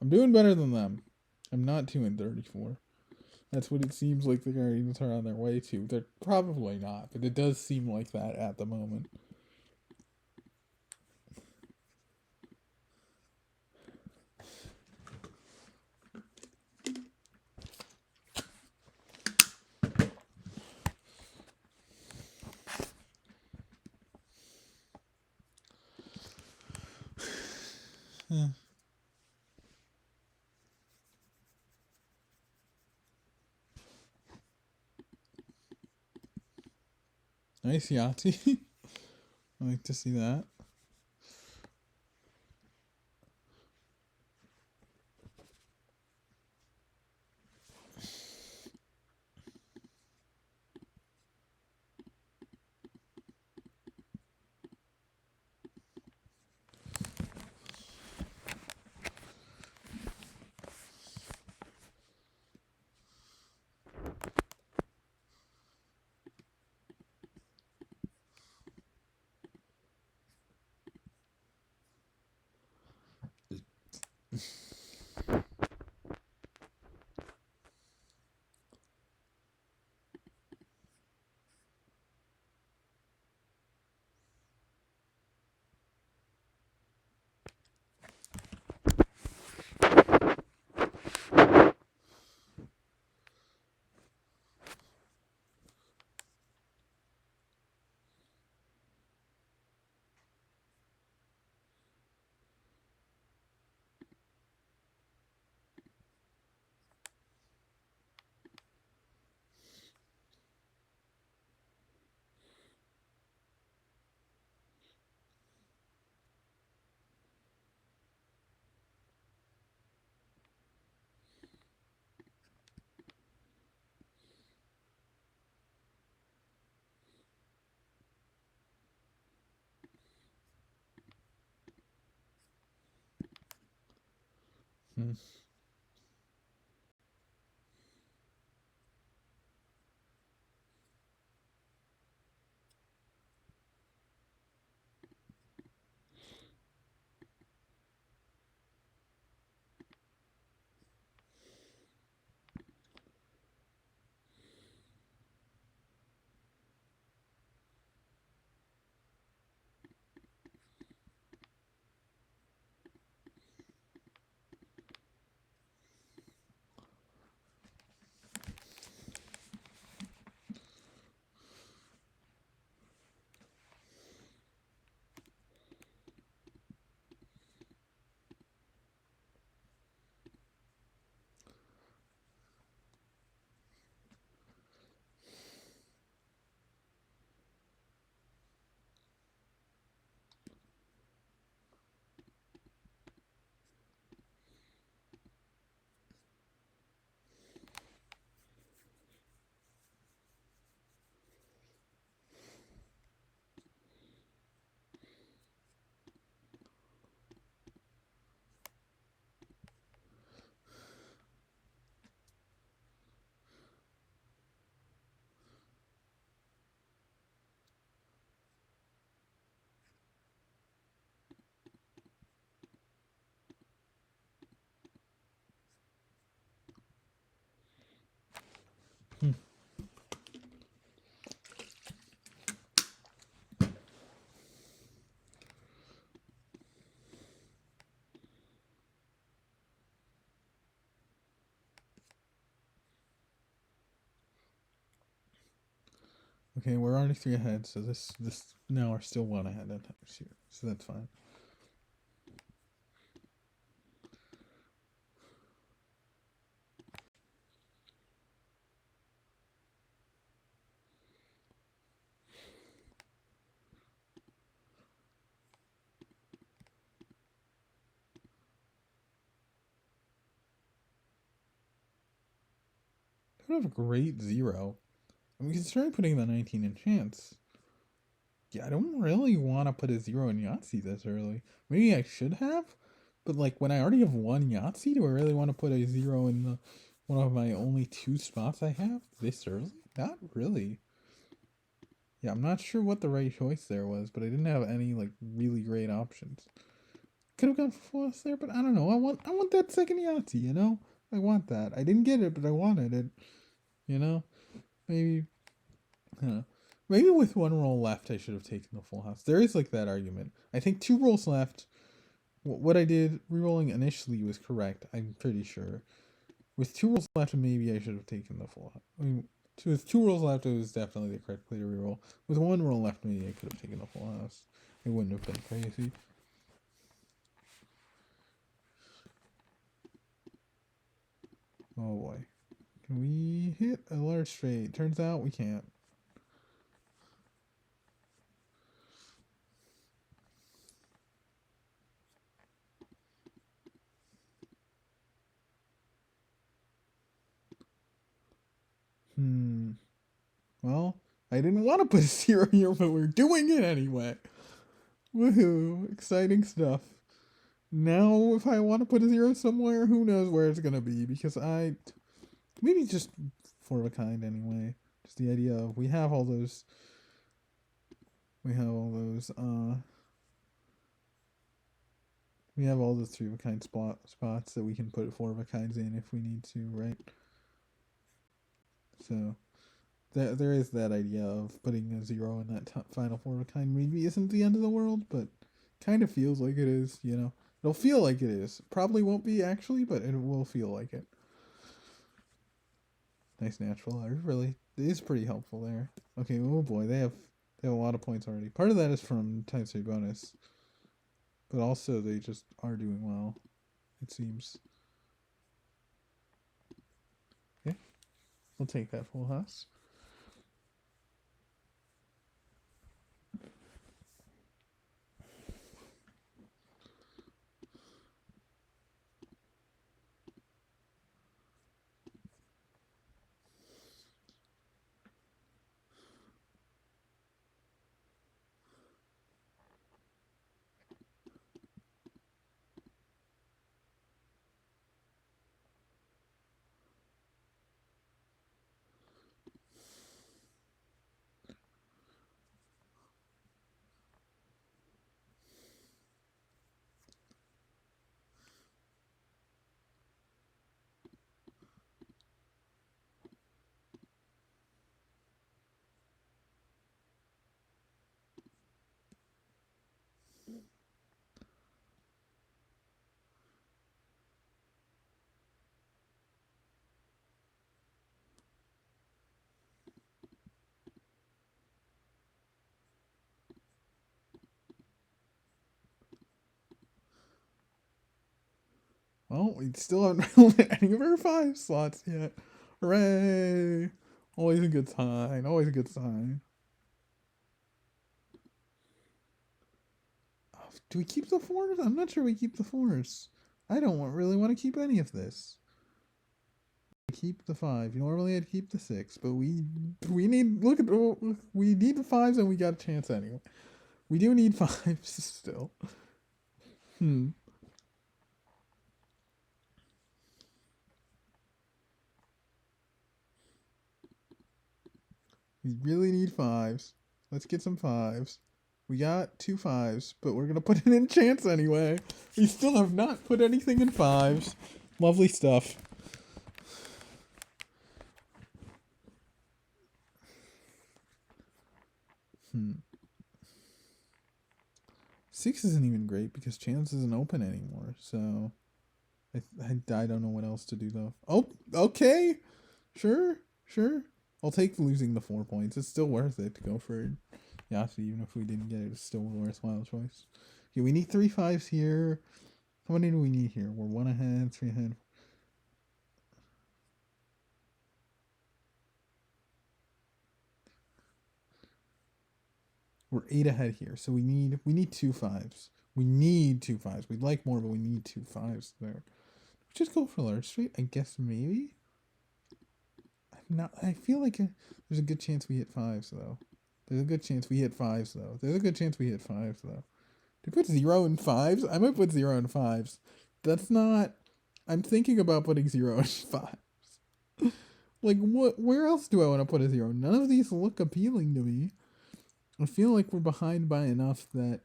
I'm doing better than them. I'm not 2 and 34. That's what it seems like the Guardians are on their way to. They're probably not, but it does seem like that at the moment. Nice Yahtzee. I like to see that. Hmm. Hmm. Okay, we're already 3 ahead, so this now we're still 1 ahead at here, so that's fine. I don't have a great 0. I mean, considering putting the 19 in chance. Yeah, I don't really want to put a 0 in Yahtzee this early. Maybe I should have, but like when I already have 1 Yahtzee, do I really want to put a 0 in the one of my only 2 spots I have this early? Not really. Yeah, I'm not sure what the right choice there was, but I didn't have any like really great options. Could have gone for floss there, but I don't know. I want that second Yahtzee, you know? I want that. I didn't get it, but I wanted it. You know? Maybe maybe with 1 roll left I should have taken the full house. There is like that argument. I think 2 rolls left. What I did re-rolling initially was correct, I'm pretty sure. With 2 rolls left, maybe I should have taken the full house. I mean, with 2 rolls left, it was definitely the correct play to re-roll. With 1 roll left, maybe I could have taken the full house. It wouldn't have been crazy. Oh boy. Can we hit a large straight? Turns out we can't. Well, I didn't want to put a 0 here, but we're doing it anyway. Woohoo! Exciting stuff. Now, if I want to put a 0 somewhere, who knows where it's going to be, because maybe just 4 of a kind anyway. Just the idea of we have all those we have all those we have all those 3 of a kind spots that we can put 4 of a kinds in if we need to, right? So there is that idea of putting a 0 in that final 4 of a kind. Maybe isn't the end of the world, but kind of feels like it is, you know. It'll feel like it is. Probably won't be actually, but it will feel like it. Nice natural life. Really, it is pretty helpful there. Okay, oh boy, they have a lot of points already. Part of that is from times 3 bonus, but also they just are doing well, it seems. Yeah, we'll take that full house. Well, we still haven't filled any of our 5 slots yet. Hooray! Always a good sign. Always a good sign. Do we keep the 4s? I'm not sure we keep the 4s. I don't really want to keep any of this. Keep the 5. Normally I'd keep the 6, but we need we need the 5s and we got a chance anyway. We do need 5s still. We really need 5s. Let's get some 5s. We got 2 5s, but we're gonna put it in chance anyway. We still have not put anything in 5s. Lovely stuff. 6 isn't even great because chance isn't open anymore. So I don't know what else to do though. Oh, okay, sure. I'll take losing the 4 points. It's still worth it to go for Yahtzee, even if we didn't get it. It's still a worthwhile choice. Okay, we need 3 5s here. How many do we need here? We're 1 ahead, 3 ahead. We're 8 ahead here, so we need 2 5s. We need 2 5s. We'd like more, but we need 2 5s there. Just go for large straight, I guess maybe. I feel like there's a good chance we hit 5s though. There's a good chance we hit 5s though. Do you put 0 in 5s? I might put 0 in 5s. That's not. I'm thinking about putting 0 in 5s. Like what? Where else do I want to put a 0? None of these look appealing to me. I feel like we're behind by enough that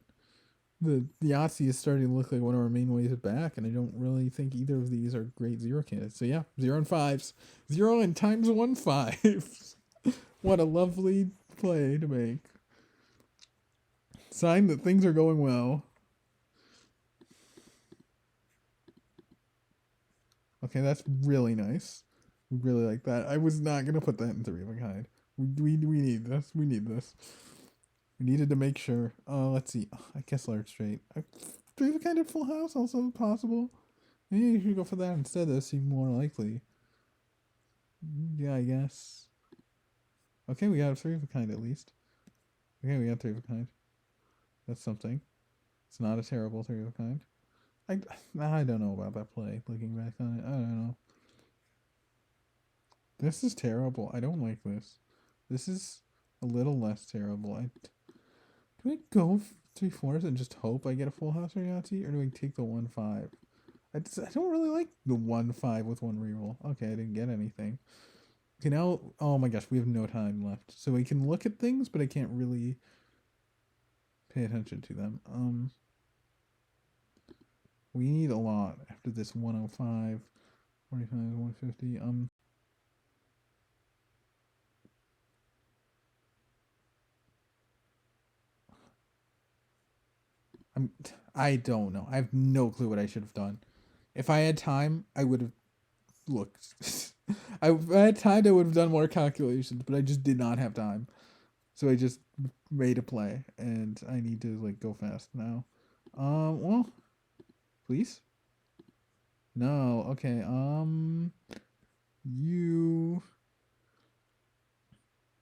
the Yahtzee is starting to look like one of our main ways back, and I don't really think either of these are great 0 candidates. So yeah, 0 and 5s. 0 and times 1 5s. What a lovely play to make. Sign that things are going well. Okay, that's really nice. We really like that. I was not going to put that in 3 of a kind. We need this. We needed to make sure. Let's see. I guess large straight. 3 of a kind at full house also possible. Maybe you should go for that instead. That seems more likely. Yeah, I guess. Okay, we got a 3 of a kind at least. Okay, we got 3 of a kind. That's something. It's not a terrible 3 of a kind. I don't know about that play. Looking back on it, I don't know. This is terrible. I don't like this. This is a little less terrible. Do I go 3 4s and just hope I get a full house or Yahtzee, or do I take the 1 5? I don't really like the 1 5 with 1 reroll. Okay, I didn't get anything. Okay, now, oh my gosh, we have no time left. So we can look at things, but I can't really pay attention to them. We need a lot after this 105, 45, 150. I don't know. I have no clue what I should have done. If I had time, I would have looked. If I had time, I would have done more calculations, but I just did not have time. So I just made a play, and I need to like go fast now. Well, please. No, okay. You.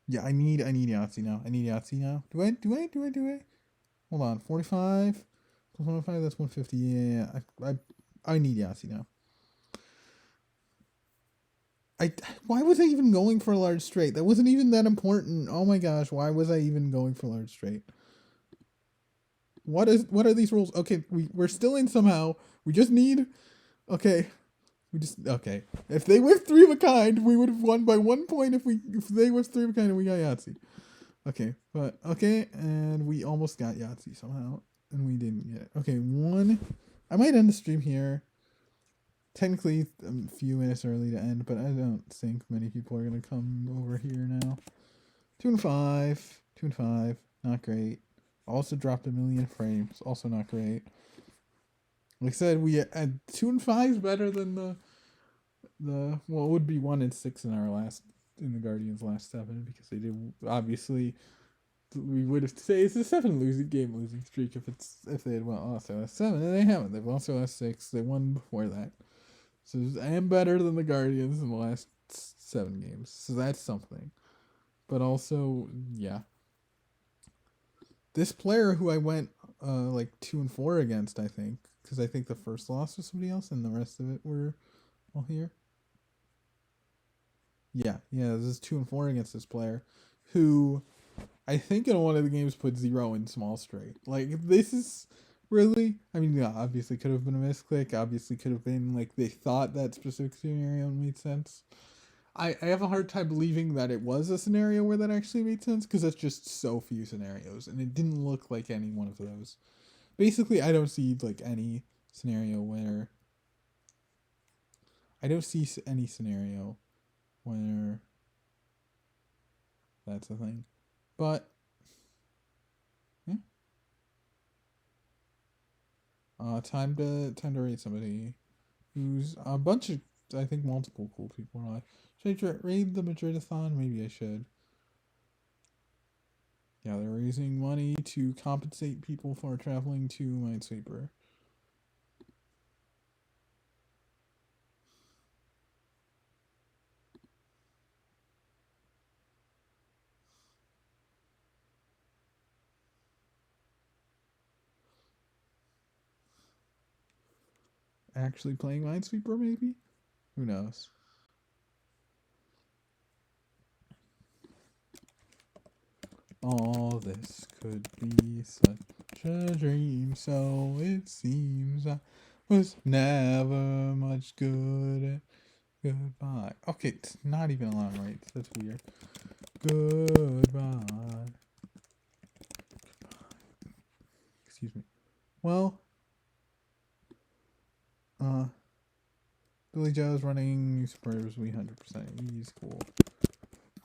Yeah, I need Yahtzee now. Do I? Hold on, 45 plus 105. That's 150. Yeah. I need Yahtzee now. Why was I even going for a large straight? That wasn't even that important. Oh my gosh, why was I even going for large straight? What are these rules? Okay, we're still in somehow. We just need. Okay. Okay. If they whiffed 3 of a kind, we would have won by 1 point if they whiffed 3 of a kind and we got Yahtzee. Okay, and we almost got Yahtzee somehow, and we didn't get it. Okay, 1. I might end the stream here. Technically, a few minutes early to end, but I don't think many people are gonna come over here now. 2 and 5, not great. Also dropped 1,000,000 frames, also not great. Like I said, we had 2 and 5 better than the it would be 1 and 6 in the Guardians' last 7 because they did obviously. We would have say it's a 7 losing streak if they had won also last 7, and they haven't. They've also lost 6. They won before that. So I am better than the Guardians in the last 7 games. So that's something. But also, yeah. This player who I went like 2-4 against, I think, because I think the first loss was somebody else and the rest of it were all here. Yeah, this is 2-4 against this player who I think in one of the games put 0 in small straight. Like, this is really, I mean, yeah, obviously could have been a misclick. Obviously could have been like they thought that specific scenario made sense. I have a hard time believing that it was a scenario where that actually made sense because that's just so few scenarios and it didn't look like any one of those. Basically, I don't see like any scenario where I don't see any scenario where that's a thing. But yeah. Time to rate somebody who's a bunch of I think multiple cool people are like, should I raid the Madridathon? Maybe I should. Yeah, they're raising money to compensate people for traveling to Minesweeper. Actually playing Minesweeper, maybe? Who knows? All this could be such a dream, so it seems I was never much good at goodbye. Okay, it's not even allowing rights. That's weird. Goodbye. Excuse me. Well, Billy Joe's running Spurs. We 100%. He's cool.